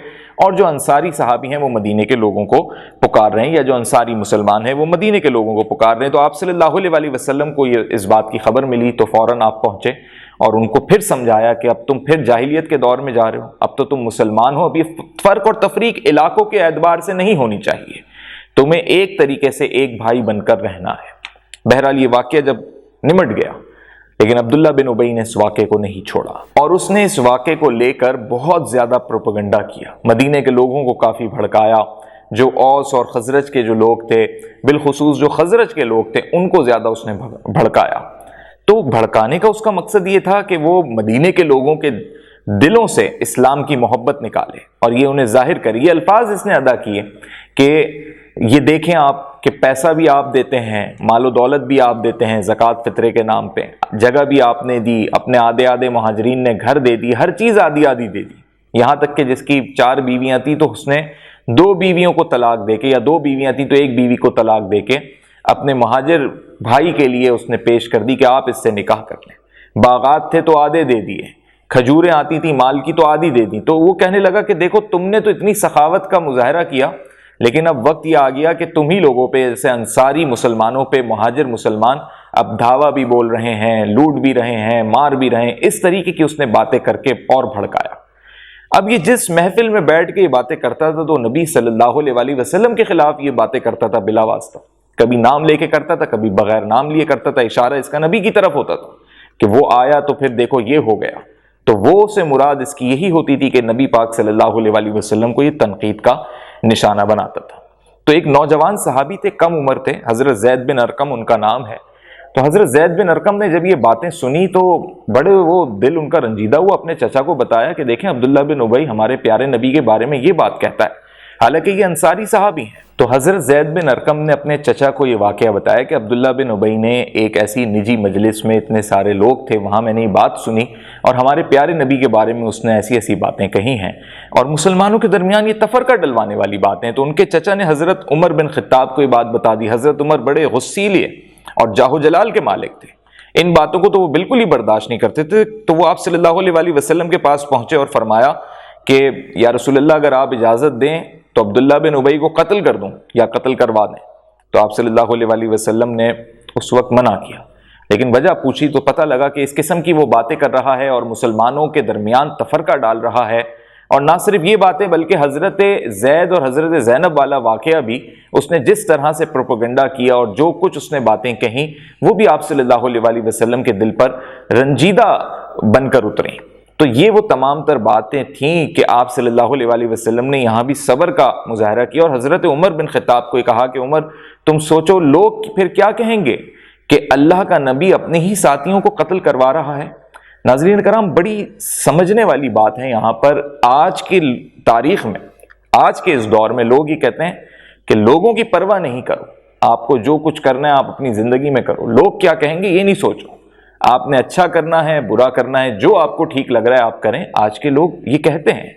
اور جو انصاری صحابی ہیں وہ مدینے کے لوگوں کو پکار رہے ہیں، یا جو انصاری مسلمان ہیں وہ مدینے کے لوگوں کو پکار رہے ہیں۔ تو آپ صلی اللہ علیہ وسلم کو یہ اس بات کی خبر ملی تو فوراً آپ پہنچے اور ان کو پھر سمجھایا کہ اب تم پھر جاہلیت کے دور میں جا رہے ہو، اب تو تم مسلمان ہو، اب یہ فرق اور تفریق علاقوں کے اعتبار سے نہیں ہونی چاہیے، تمہیں ایک طریقے سے ایک بھائی بن کر رہنا ہے۔ بہرحال یہ واقعہ جب نمٹ گیا، لیکن عبداللہ بن ابی نے اس واقعے کو نہیں چھوڑا، اور اس نے اس واقعے کو لے کر بہت زیادہ پروپیگنڈا کیا، مدینے کے لوگوں کو کافی بھڑکایا۔ جو اوس اور خزرج کے جو لوگ تھے، بالخصوص جو خزرج کے لوگ تھے، ان کو زیادہ اس نے بھڑکایا۔ تو بھڑکانے کا اس کا مقصد یہ تھا کہ وہ مدینے کے لوگوں کے دلوں سے اسلام کی محبت نکالے اور یہ انہیں ظاہر کرے۔ یہ الفاظ اس نے ادا کیے کہ یہ دیکھیں آپ کہ پیسہ بھی آپ دیتے ہیں، مال و دولت بھی آپ دیتے ہیں زکوٰۃ فطرے کے نام پہ، جگہ بھی آپ نے دی، اپنے آدھے آدھے مہاجرین نے گھر دے دی، ہر چیز آدھی آدھی دے دی، یہاں تک کہ جس کی 4 بیویاں تھیں تو اس نے 2 بیویوں کو طلاق دے کے، یا 2 بیویاں تھیں تو 1 بیوی کو طلاق دے کے اپنے مہاجر بھائی کے لیے اس نے پیش کر دی کہ آپ اس سے نکاح کر لیں۔ باغات تھے تو آدھے دے دیے، کھجوریں آتی تھیں مال کی تو آدھی دے دی۔ تو وہ کہنے لگا کہ دیکھو تم نے تو اتنی سخاوت کا مظاہرہ کیا، لیکن اب وقت یہ آ گیا کہ تم ہی لوگوں پہ، جیسے انصاری مسلمانوں پہ مہاجر مسلمان اب دھاوا بھی بول رہے ہیں، لوٹ بھی رہے ہیں، مار بھی رہے ہیں۔ اس طریقے کی اس نے باتیں کر کے اور بھڑکایا۔ اب یہ جس محفل میں بیٹھ کے یہ باتیں کرتا تھا تو نبی صلی اللہ علیہ وسلم کے خلاف یہ باتیں کرتا تھا بلا واسطہ، کبھی نام لے کے کرتا تھا، کبھی بغیر نام لیے کرتا تھا، اشارہ اس کا نبی کی طرف ہوتا تھا کہ وہ آیا تو پھر دیکھو یہ ہو گیا۔ تو وہ سے مراد اس کی یہی ہوتی تھی کہ نبی پاک صلی اللہ علیہ وسلم کو یہ تنقید کا نشانہ بناتا تھا۔ تو ایک نوجوان صحابی تھے، کم عمر تھے، حضرت زید بن ارقم ان کا نام ہے۔ تو حضرت زید بن ارقم نے جب یہ باتیں سنی تو بڑے وہ دل ان کا رنجیدہ ہوا، اپنے چچا کو بتایا کہ دیکھیں عبداللہ بن ابی ہمارے پیارے نبی کے بارے میں یہ بات کہتا ہے، حالانکہ یہ انصاری صحابی ہیں۔ تو حضرت زید بن ارقم نے اپنے چچا کو یہ واقعہ بتایا کہ عبداللہ بن ابی نے ایک ایسی نجی مجلس میں، اتنے سارے لوگ تھے وہاں، میں نے یہ بات سنی اور ہمارے پیارے نبی کے بارے میں اس نے ایسی ایسی باتیں کہی ہیں، اور مسلمانوں کے درمیان یہ تفرقہ ڈلوانے والی باتیں۔ تو ان کے چچا نے حضرت عمر بن خطاب کو یہ بات بتا دی۔ حضرت عمر بڑے غسیلے اور جاہ و جلال کے مالک تھے، ان باتوں کو تو وہ بالکل ہی برداشت نہیں کرتے تھے۔ تو وہ آپ صلی اللہ علیہ وسلم کے پاس پہنچے اور فرمایا کہ یا رسول اللہ اگر آپ اجازت دیں تو عبداللہ بن ابی کو قتل کر دوں یا قتل کروا دیں۔ تو آپ صلی اللہ علیہ وسلم نے اس وقت منع کیا، لیکن وجہ پوچھی تو پتہ لگا کہ اس قسم کی وہ باتیں کر رہا ہے اور مسلمانوں کے درمیان تفرقہ ڈال رہا ہے۔ اور نہ صرف یہ باتیں بلکہ حضرت زید اور حضرت زینب والا واقعہ بھی اس نے جس طرح سے پروپیگنڈا کیا اور جو کچھ اس نے باتیں کہیں وہ بھی آپ صلی اللہ علیہ وسلم کے دل پر رنجیدہ بن کر اتریں۔ تو یہ وہ تمام تر باتیں تھیں کہ آپ صلی اللہ علیہ وسلم نے یہاں بھی صبر کا مظاہرہ کیا، اور حضرت عمر بن خطاب کو یہ کہا کہ عمر تم سوچو لوگ پھر کیا کہیں گے کہ اللہ کا نبی اپنے ہی ساتھیوں کو قتل کروا رہا ہے۔ ناظرین کرام، بڑی سمجھنے والی بات ہے یہاں پر۔ آج کی تاریخ میں، آج کے اس دور میں لوگ یہ کہتے ہیں کہ لوگوں کی پرواہ نہیں کرو، آپ کو جو کچھ کرنا ہے آپ اپنی زندگی میں کرو، لوگ کیا کہیں گے یہ نہیں سوچو، آپ نے اچھا کرنا ہے برا کرنا ہے، جو آپ کو ٹھیک لگ رہا ہے آپ کریں۔ آج کے لوگ یہ کہتے ہیں،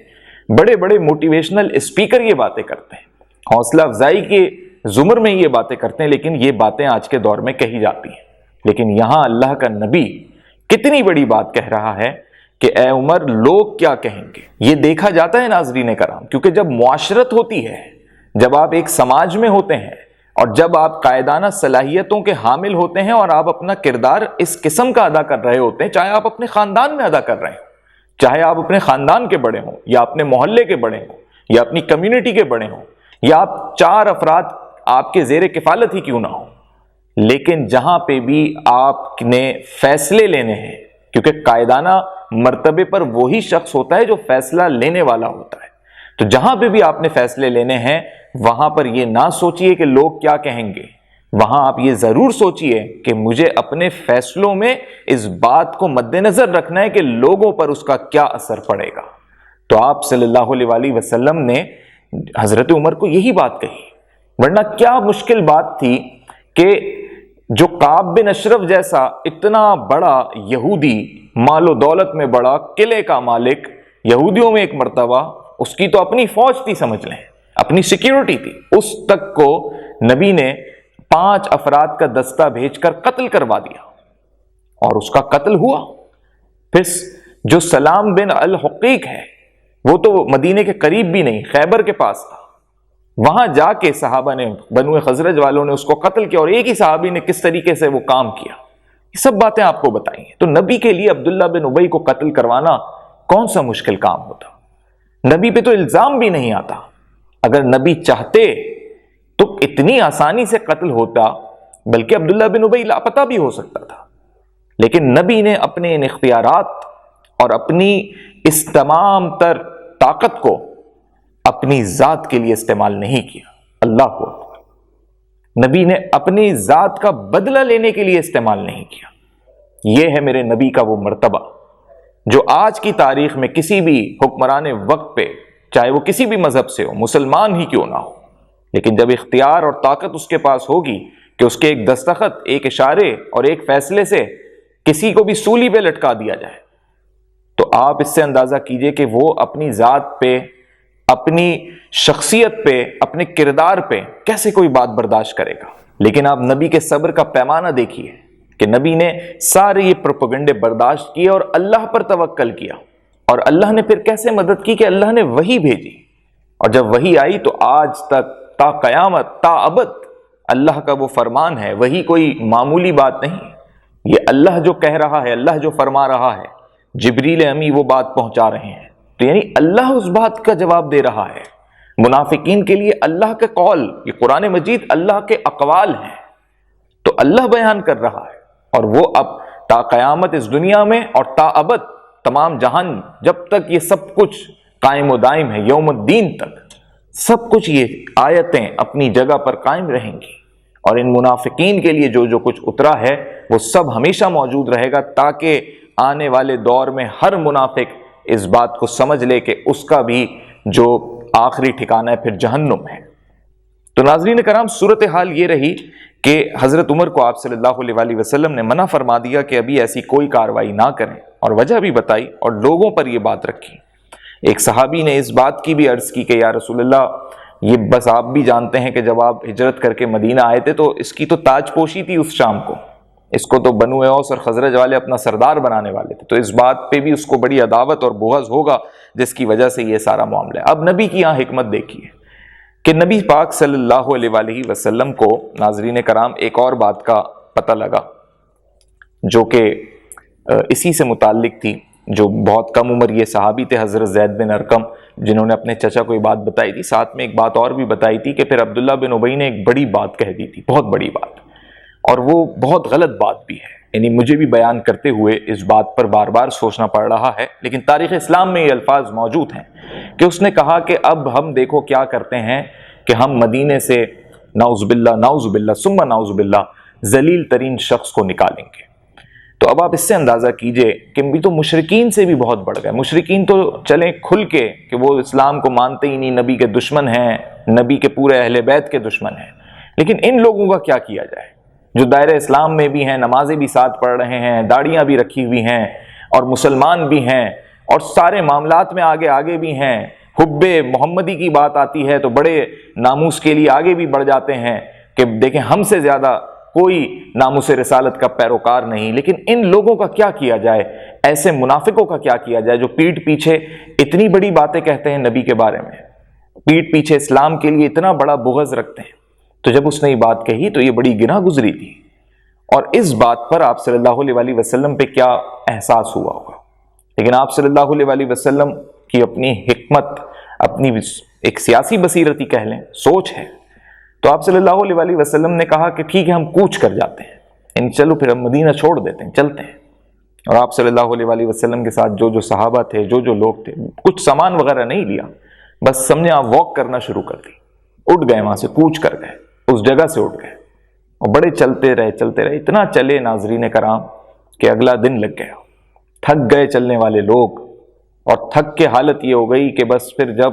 بڑے بڑے موٹیویشنل اسپیکر یہ باتیں کرتے ہیں، حوصلہ افزائی کے زمر میں یہ باتیں کرتے ہیں، لیکن یہ باتیں آج کے دور میں کہی جاتی ہیں۔ لیکن یہاں اللہ کا نبی کتنی بڑی بات کہہ رہا ہے کہ اے عمر لوگ کیا کہیں گے۔ یہ دیکھا جاتا ہے ناظرین کرام، کیونکہ جب معاشرت ہوتی ہے، جب آپ ایک سماج میں ہوتے ہیں اور جب آپ قائدانہ صلاحیتوں کے حامل ہوتے ہیں اور آپ اپنا کردار اس قسم کا ادا کر رہے ہوتے ہیں، چاہے آپ اپنے خاندان میں ادا کر رہے ہوں، چاہے آپ اپنے خاندان کے بڑے ہوں یا اپنے محلے کے بڑے ہوں یا اپنی کمیونٹی کے بڑے ہوں یا آپ 4 افراد آپ کے زیر کفالت ہی کیوں نہ ہوں، لیکن جہاں پہ بھی آپ نے فیصلے لینے ہیں، کیونکہ قائدانہ مرتبے پر وہی شخص ہوتا ہے جو فیصلہ لینے والا ہوتا ہے، تو جہاں پہ بھی آپ نے فیصلے لینے ہیں وہاں پر یہ نہ سوچئے کہ لوگ کیا کہیں گے، وہاں آپ یہ ضرور سوچئے کہ مجھے اپنے فیصلوں میں اس بات کو مد نظر رکھنا ہے کہ لوگوں پر اس کا کیا اثر پڑے گا۔ تو آپ صلی اللہ علیہ وسلم نے حضرت عمر کو یہی بات کہی، ورنہ کیا مشکل بات تھی کہ جو کعب بن اشرف جیسا اتنا بڑا یہودی، مال و دولت میں بڑا، قلعے کا مالک، یہودیوں میں ایک مرتبہ، اس کی تو اپنی فوج تھی، سمجھ لیں اپنی سیکیورٹی تھی، اس تک کو نبی نے 5 افراد کا دستہ بھیج کر قتل کروا دیا، اور اس کا قتل ہوا۔ پھر جو سلام بن الحقیق ہے وہ تو مدینے کے قریب بھی نہیں، خیبر کے پاس تھا، وہاں جا کے صحابہ نے، بنو خزرج والوں نے اس کو قتل کیا، اور ایک ہی صحابی نے کس طریقے سے وہ کام کیا، یہ سب باتیں آپ کو بتائی ہیں۔ تو نبی کے لیے عبداللہ بن ابی کو قتل کروانا کون سا مشکل کام ہوتا؟ نبی پہ تو الزام بھی نہیں آتا، اگر نبی چاہتے تو اتنی آسانی سے قتل ہوتا، بلکہ عبداللہ بن ابی لاپتہ بھی ہو سکتا تھا، لیکن نبی نے اپنے ان اختیارات اور اپنی اس تمام تر طاقت کو اپنی ذات کے لیے استعمال نہیں کیا۔ اللہ کو نبی نے اپنی ذات کا بدلہ لینے کے لیے استعمال نہیں کیا۔ یہ ہے میرے نبی کا وہ مرتبہ جو آج کی تاریخ میں کسی بھی حکمران وقت پہ، چاہے وہ کسی بھی مذہب سے ہو، مسلمان ہی کیوں نہ ہو، لیکن جب اختیار اور طاقت اس کے پاس ہوگی کہ اس کے ایک دستخط، ایک اشارے اور ایک فیصلے سے کسی کو بھی سولی پہ لٹکا دیا جائے، تو آپ اس سے اندازہ کیجئے کہ وہ اپنی ذات پہ، اپنی شخصیت پہ، اپنے کردار پہ کیسے کوئی بات برداشت کرے گا۔ لیکن آپ نبی کے صبر کا پیمانہ دیکھیے کہ نبی نے سارے یہ پروپیگنڈے برداشت کیے اور اللہ پر توکل کیا، اور اللہ نے پھر کیسے مدد کی کہ اللہ نے وحی بھیجی، اور جب وحی آئی تو آج تک تا قیامت، تا ابد اللہ کا وہ فرمان ہے، وحی کوئی معمولی بات نہیں، یہ اللہ جو کہہ رہا ہے، اللہ جو فرما رہا ہے، جبریل امی وہ بات پہنچا رہے ہیں، تو یعنی اللہ اس بات کا جواب دے رہا ہے۔ منافقین کے لیے اللہ کے قول، یہ قرآن مجید اللہ کے اقوال ہیں، تو اللہ بیان کر رہا ہے، اور وہ اب تا قیامت اس دنیا میں اور تا ابد تمام جہان، جب تک یہ سب کچھ قائم و دائم ہے، یوم الدین تک سب کچھ یہ آیتیں اپنی جگہ پر قائم رہیں گی، اور ان منافقین کے لیے جو کچھ اترا ہے وہ سب ہمیشہ موجود رہے گا، تاکہ آنے والے دور میں ہر منافق اس بات کو سمجھ لے کہ اس کا بھی جو آخری ٹھکانہ ہے پھر جہنم ہے۔ تو ناظرین کرام، صورتحال یہ رہی کہ حضرت عمر کو آپ صلی اللہ علیہ وسلم نے منع فرما دیا کہ ابھی ایسی کوئی کاروائی نہ کریں، اور وجہ بھی بتائی اور لوگوں پر یہ بات رکھی۔ ایک صحابی نے اس بات کی بھی عرض کی کہ یا رسول اللہ، یہ بس آپ بھی جانتے ہیں کہ جب آپ ہجرت کر کے مدینہ آئے تھے تو اس کی تو تاج پوشی تھی اس شام کو، اس کو تو بنو اوس اور خزرج والے اپنا سردار بنانے والے تھے، تو اس بات پہ بھی اس کو بڑی عداوت اور بغض ہوگا جس کی وجہ سے یہ سارا معاملہ ہے۔ اب نبی کی یہاں حکمت دیکھیے کہ نبی پاک صلی اللہ علیہ وسلم کو، ناظرین کرام، ایک اور بات کا پتہ لگا جو کہ اسی سے متعلق تھی، جو بہت کم عمر یہ صحابی تھے حضرت زید بن ارقم، جنہوں نے اپنے چچا کو یہ بات بتائی تھی، ساتھ میں ایک بات اور بھی بتائی تھی کہ پھر عبداللہ بن ابی نے ایک بڑی بات کہہ دی تھی، بہت بڑی بات، اور وہ بہت غلط بات بھی ہے، یعنی مجھے بھی بیان کرتے ہوئے اس بات پر بار بار سوچنا پڑ رہا ہے، لیکن تاریخ اسلام میں یہ الفاظ موجود ہیں کہ اس نے کہا کہ اب ہم دیکھو کیا کرتے ہیں کہ ہم مدینے سے نعوذ باللہ ثم نعوذ باللہ ذلیل ترین شخص کو نکالیں گے۔ تو اب آپ اس سے اندازہ کیجئے کہ بھی تو مشرکین سے بھی بہت بڑھ گئے، مشرکین تو چلیں کھل کے کہ وہ اسلام کو مانتے ہی نہیں، نبی کے دشمن ہیں، نبی کے پورے اہل بیت کے دشمن ہیں، لیکن ان لوگوں کا کیا کیا جائے جو دائرہ اسلام میں بھی ہیں، نمازیں بھی ساتھ پڑھ رہے ہیں، داڑیاں بھی رکھی ہوئی ہیں اور مسلمان بھی ہیں اور سارے معاملات میں آگے بھی ہیں، حب محمدی کی بات آتی ہے تو بڑے ناموس کے لیے آگے بھی بڑھ جاتے ہیں کہ دیکھیں ہم سے زیادہ کوئی ناموس رسالت کا پیروکار نہیں۔ لیکن ان لوگوں کا کیا کیا جائے، ایسے منافقوں کا کیا کیا جائے جو پیٹھ پیچھے اتنی بڑی باتیں کہتے ہیں نبی کے بارے میں، پیٹھ پیچھے اسلام کے لیے اتنا بڑا بغض رکھتے ہیں۔ تو جب اس نے یہ بات کہی تو یہ بڑی گناہ گزری تھی، اور اس بات پر آپ صلی اللہ علیہ وسلم پہ کیا احساس ہوا ہوگا۔ لیکن آپ صلی اللہ علیہ وسلم کی اپنی حکمت، اپنی ایک سیاسی بصیرتی کہہ لیں، سوچ ہے، تو آپ صلی اللہ علیہ وسلم نے کہا کہ ٹھیک ہے ہم کوچ کر جاتے ہیں، یعنی چلو پھر ہم مدینہ چھوڑ دیتے ہیں، چلتے ہیں۔ اور آپ صلی اللہ علیہ وسلم کے ساتھ جو صحابہ تھے، جو لوگ تھے، کچھ سامان وغیرہ نہیں لیا، بس سمجھے آپ واک کرنا شروع کر دی، اٹھ گئے، وہاں سے کوچ کر گئے، اس جگہ سے اٹھ گئے اور بڑے چلتے رہے، اتنا چلے ناظرین کرام کہ اگلا دن لگ گیا، تھک گئے چلنے والے لوگ، اور تھک کے حالت یہ ہو گئی کہ بس پھر جب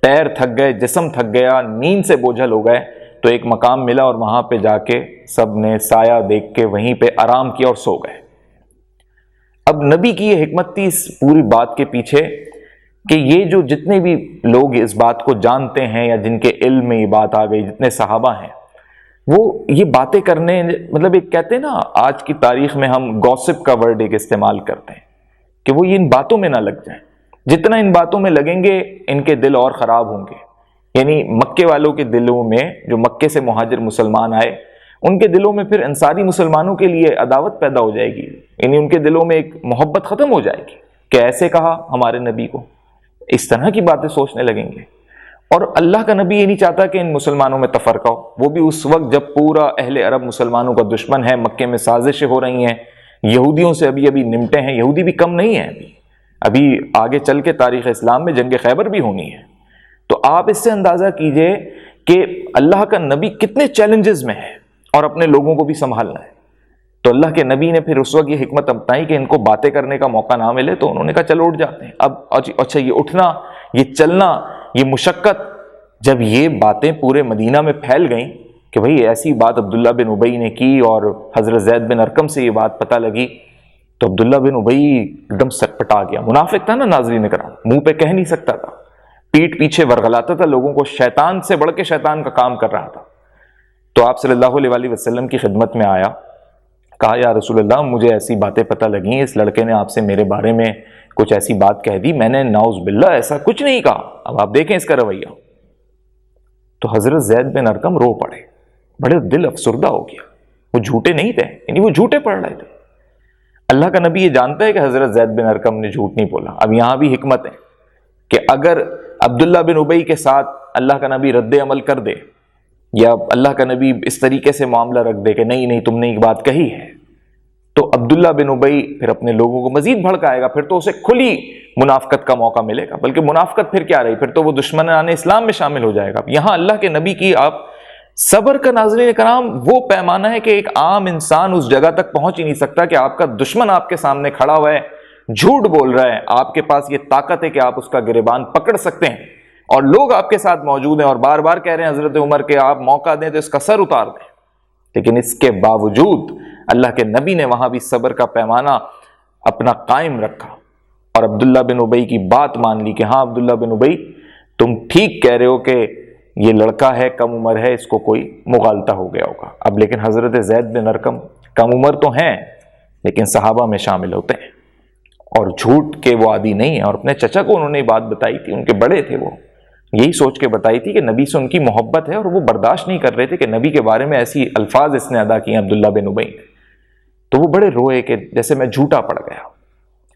پیر تھک گئے، جسم تھک گیا، نیند سے بوجھل ہو گئے، تو ایک مقام ملا اور وہاں پہ جا کے سب نے سایہ دیکھ کے وہیں پہ آرام کیا اور سو گئے۔ اب نبی کی یہ حکمت تھی اس پوری بات کے پیچھے کہ یہ جو جتنے بھی لوگ اس بات کو جانتے ہیں یا جن کے علم میں یہ بات آ گئی، جتنے صحابہ ہیں، وہ یہ باتیں کرنے، مطلب ایک کہتے ہیں نا، آج کی تاریخ میں ہم گوسپ کا ورڈ ایک استعمال کرتے ہیں کہ وہ یہ ان باتوں میں نہ لگ جائیں، جتنا ان باتوں میں لگیں گے ان کے دل اور خراب ہوں گے۔ یعنی مکے والوں کے دلوں میں، جو مکے سے مہاجر مسلمان آئے، ان کے دلوں میں پھر انصاری مسلمانوں کے لیے عداوت پیدا ہو جائے گی، یعنی ان کے دلوں میں ایک محبت ختم ہو جائے گی کہ ایسے کہا ہمارے نبی کو، اس طرح کی باتیں سوچنے لگیں گے۔ اور اللہ کا نبی یہ نہیں چاہتا کہ ان مسلمانوں میں تفرقہ ہو، وہ بھی اس وقت جب پورا اہل عرب مسلمانوں کا دشمن ہے، مکے میں سازشیں ہو رہی ہیں، یہودیوں سے ابھی نمٹے ہیں، یہودی بھی کم نہیں ہیں، ابھی آگے چل کے تاریخ اسلام میں جنگ خیبر بھی ہونی ہے۔ تو آپ اس سے اندازہ کیجئے کہ اللہ کا نبی کتنے چیلنجز میں ہے اور اپنے لوگوں کو بھی سنبھالنا ہے۔ تو اللہ کے نبی نے پھر اس وقت یہ حکمت اپنائی کہ ان کو باتیں کرنے کا موقع نہ ملے، تو انہوں نے کہا چلو اٹھ جاتے ہیں۔ اب اچھا، یہ اٹھنا، یہ چلنا، یہ مشقت، جب یہ باتیں پورے مدینہ میں پھیل گئیں کہ بھئی ایسی بات عبداللہ بن ابی نے کی اور حضرت زید بن ارقم سے یہ بات پتہ لگی، تو عبداللہ بن ابی ایک دم سٹپٹا گیا۔ منافق تھا نا ناظرین کرام، منہ پہ کہہ نہیں سکتا تھا، پیٹھ پیچھے ورغلاتا تھا لوگوں کو، شیطان سے بڑھ کے شیطان کا کام کر رہا تھا۔ تو آپ صلی اللہ علیہ وسلم کی خدمت میں آیا، کہا یا رسول اللہ مجھے ایسی باتیں پتہ لگیں، اس لڑکے نے آپ سے میرے بارے میں کچھ ایسی بات کہہ دی، میں نے نعوذ باللہ ایسا کچھ نہیں کہا، اب آپ دیکھیں اس کا رویہ۔ تو حضرت زید بن ارقم رو پڑے، بڑے دل افسردہ ہو گیا، وہ جھوٹے نہیں تھے، یعنی وہ جھوٹے پڑھ رہے تھے۔ اللہ کا نبی یہ جانتا ہے کہ حضرت زید بن ارقم نے جھوٹ نہیں بولا۔ اب یہاں بھی حکمت ہے کہ اگر عبداللہ بن ابی کے ساتھ اللہ کا نبی رد عمل کر دے، یا اللہ کا نبی اس طریقے سے معاملہ رکھ دے کہ نہیں تم نے ایک بات کہی ہے، تو عبداللہ بن ابی پھر اپنے لوگوں کو مزید بھڑکائے گا، پھر تو اسے کھلی منافقت کا موقع ملے گا، بلکہ منافقت پھر کیا رہی، پھر تو وہ دشمنان اسلام میں شامل ہو جائے گا۔ یہاں اللہ کے نبی کی آپ صبر کا ناظرین کرام وہ پیمانہ ہے کہ ایک عام انسان اس جگہ تک پہنچ ہی نہیں سکتا کہ آپ کا دشمن آپ کے سامنے کھڑا ہوا ہے، جھوٹ بول رہا ہے، آپ کے پاس یہ طاقت ہے کہ آپ اس کا گریبان پکڑ سکتے ہیں، اور لوگ آپ کے ساتھ موجود ہیں اور بار بار کہہ رہے ہیں حضرت عمر کہ آپ موقع دیں تو اس کا سر اتار دیں، لیکن اس کے باوجود اللہ کے نبی نے وہاں بھی صبر کا پیمانہ اپنا قائم رکھا اور عبداللہ بن ابی کی بات مان لی کہ ہاں عبداللہ بن ابی تم ٹھیک کہہ رہے ہو کہ یہ لڑکا ہے، کم عمر ہے، اس کو کوئی مغالطہ ہو گیا ہوگا۔ اب لیکن حضرت زید بن ارقم کم عمر تو ہیں لیکن صحابہ میں شامل ہوتے ہیں اور جھوٹ کے وہ عادی نہیں ہیں، اور اپنے چچا کو انہوں نے بات بتائی تھی، ان کے بڑے تھے، وہ یہی سوچ کے بتائی تھی کہ نبی سے ان کی محبت ہے، اور وہ برداشت نہیں کر رہے تھے کہ نبی کے بارے میں ایسی الفاظ اس نے ادا کیے عبداللہ بن ابی نے۔ تو وہ بڑے روئے کہ جیسے میں جھوٹا پڑ گیا۔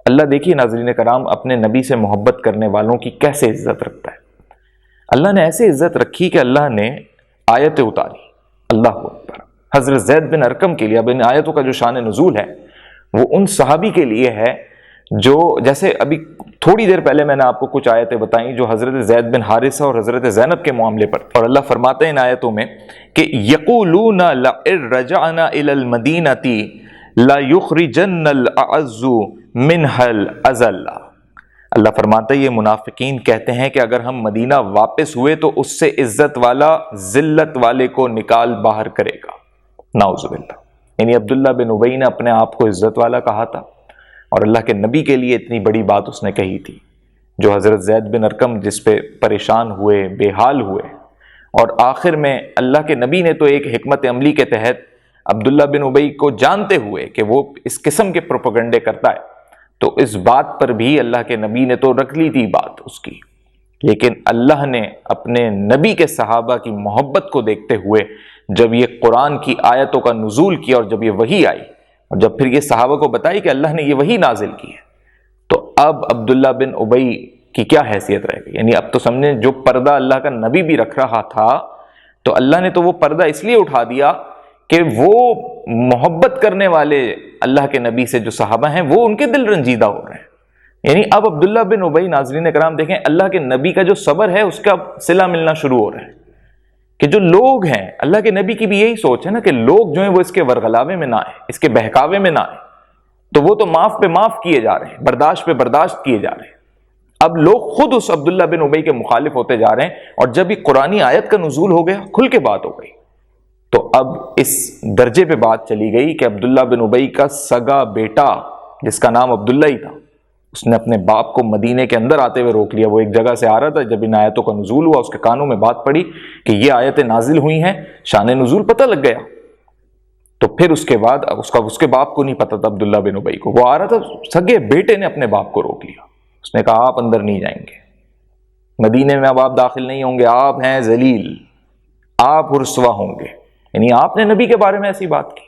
اللہ دیکھیے ناظرین کرام اپنے نبی سے محبت کرنے والوں کی کیسے عزت رکھتا ہے۔ اللہ نے ایسے عزت رکھی کہ اللہ نے آیتیں اتاری، اللہ اکبر، حضرت زید بن ارقم کے لیے۔ اب ان آیتوں کا جو شان نزول ہے وہ ان صحابی کے لیے ہے جو، جیسے ابھی تھوڑی دیر پہلے میں نے آپ کو کچھ آیتیں بتائیں جو حضرت زید بن حارثہ اور حضرت زینب کے معاملے پر تھے، اور اللہ فرماتے ہیں ان آیتوں میں کہ یقولون لئن رجعنا الی المدینۃ لا یخرجن الاعز منها الاذل۔ اللہ فرماتا ہے یہ منافقین کہتے ہیں کہ اگر ہم مدینہ واپس ہوئے تو اس سے عزت والا ذلت والے کو نکال باہر کرے گا، نعوذ باللہ۔ یعنی عبداللہ بن ابی نے اپنے آپ کو عزت والا کہا تھا، اور اللہ کے نبی کے لیے اتنی بڑی بات اس نے کہی تھی، جو حضرت زید بن ارقم جس پہ پریشان ہوئے، بے حال ہوئے، اور آخر میں اللہ کے نبی نے تو ایک حکمت عملی کے تحت عبداللہ بن ابی کو جانتے ہوئے کہ وہ اس قسم کے پروپیگنڈے کرتا ہے، تو اس بات پر بھی اللہ کے نبی نے تو رکھ لی تھی بات اس کی، لیکن اللہ نے اپنے نبی کے صحابہ کی محبت کو دیکھتے ہوئے جب یہ قرآن کی آیتوں کا نزول کیا، اور جب یہ وحی آئی، اور جب پھر یہ صحابہ کو بتائی کہ اللہ نے یہ وحی نازل کی ہے، تو اب عبداللہ بن ابی کی کیا حیثیت رہ گئی؟ یعنی اب تو سمجھیں جو پردہ اللہ کا نبی بھی رکھ رہا تھا، تو اللہ نے تو وہ پردہ اس لیے اٹھا دیا کہ وہ محبت کرنے والے اللہ کے نبی سے جو صحابہ ہیں وہ ان کے دل رنجیدہ ہو رہے ہیں۔ یعنی اب عبداللہ بن ابی، ناظرین کرام دیکھیں، اللہ کے نبی کا جو صبر ہے اس کا صلہ ملنا شروع ہو رہا ہے، کہ جو لوگ ہیں، اللہ کے نبی کی بھی یہی سوچ ہے نا کہ لوگ جو ہیں وہ اس کے ورغلاوے میں نہ آئیں، اس کے بہکاوے میں نہ آئیں، تو وہ تو معاف پہ معاف کیے جا رہے ہیں، برداشت پہ برداشت کیے جا رہے ہیں۔ اب لوگ خود اس عبداللہ بن ابی کے مخالف ہوتے جا رہے ہیں، اور جب یہ قرآنی آیت کا نزول ہو گیا، کھل کے بات ہو گئی، تو اب اس درجے پہ بات چلی گئی کہ عبداللہ بن ابی کا سگا بیٹا جس کا نام عبداللہ ہی تھا، اس نے اپنے باپ کو مدینے کے اندر آتے ہوئے روک لیا۔ وہ ایک جگہ سے آ رہا تھا، جب ان آیتوں کا نزول ہوا اس کے کانوں میں بات پڑی کہ یہ آیتیں نازل ہوئی ہیں، شان نزول پتہ لگ گیا۔ تو پھر اس کے بعد اس کے باپ کو نہیں پتا تھا، عبداللہ بن ابی کو، وہ آ رہا تھا، سگے بیٹے نے اپنے باپ کو روک لیا، اس نے کہا آپ اندر نہیں جائیں گے، مدینے میں اب آپ داخل نہیں ہوں گے، آپ ہیں ذلیل، آپ رسوا ہوں گے۔ یعنی آپ نے نبی کے بارے میں ایسی بات کی۔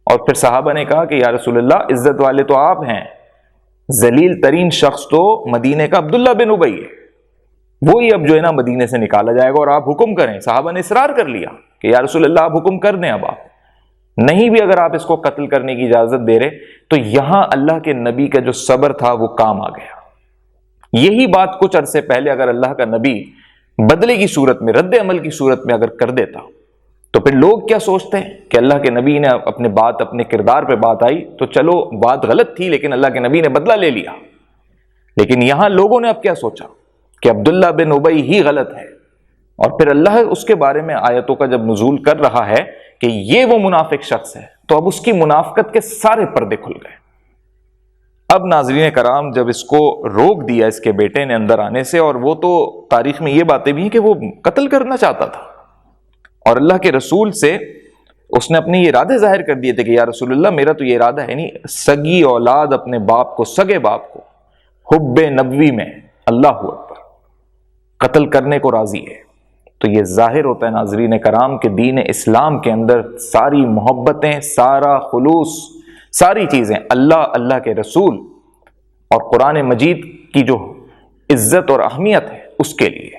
اور پھر صحابہ نے کہا کہ یا رسول اللہ، عزت والے تو آپ ہیں، ذلیل ترین شخص تو مدینے کا عبداللہ بن ابی ہے، وہی اب جو ہے نا مدینے سے نکالا جائے گا، اور آپ حکم کریں۔ صحابہ نے اصرار کر لیا کہ یا رسول اللہ آپ حکم کر دیں، اب آپ نہیں بھی اگر آپ اس کو قتل کرنے کی اجازت دے رہے، تو یہاں اللہ کے نبی کا جو صبر تھا وہ کام آ گیا۔ یہی بات کچھ عرصے پہلے اگر اللہ کا نبی بدلے کی صورت میں، رد عمل کی صورت میں اگر کر دیتا، تو پھر لوگ کیا سوچتے ہیں کہ اللہ کے نبی نے اپنے کردار پہ بات آئی تو چلو بات غلط تھی، لیکن اللہ کے نبی نے بدلہ لے لیا۔ لیکن یہاں لوگوں نے اب کیا سوچا کہ عبداللہ بن ابی ہی غلط ہے، اور پھر اللہ اس کے بارے میں آیتوں کا جب نزول کر رہا ہے کہ یہ وہ منافق شخص ہے، تو اب اس کی منافقت کے سارے پردے کھل گئے۔ اب ناظرین کرام، جب اس کو روک دیا اس کے بیٹے نے اندر آنے سے، اور وہ تو تاریخ میں یہ باتیں بھی ہیں کہ وہ قتل کرنا چاہتا تھا، اور اللہ کے رسول سے اس نے اپنے یہ ارادے ظاہر کر دیے تھے کہ یا رسول اللہ میرا تو یہ ارادہ ہے، یعنی سگی اولاد اپنے باپ کو، سگے باپ کو حب نبوی میں اللہ اکبر قتل کرنے کو راضی ہے۔ تو یہ ظاہر ہوتا ہے ناظرین کرام کہ دین اسلام کے اندر ساری محبتیں، سارا خلوص، ساری چیزیں اللہ کے رسول اور قرآن مجید کی جو عزت اور اہمیت ہے اس کے لیے۔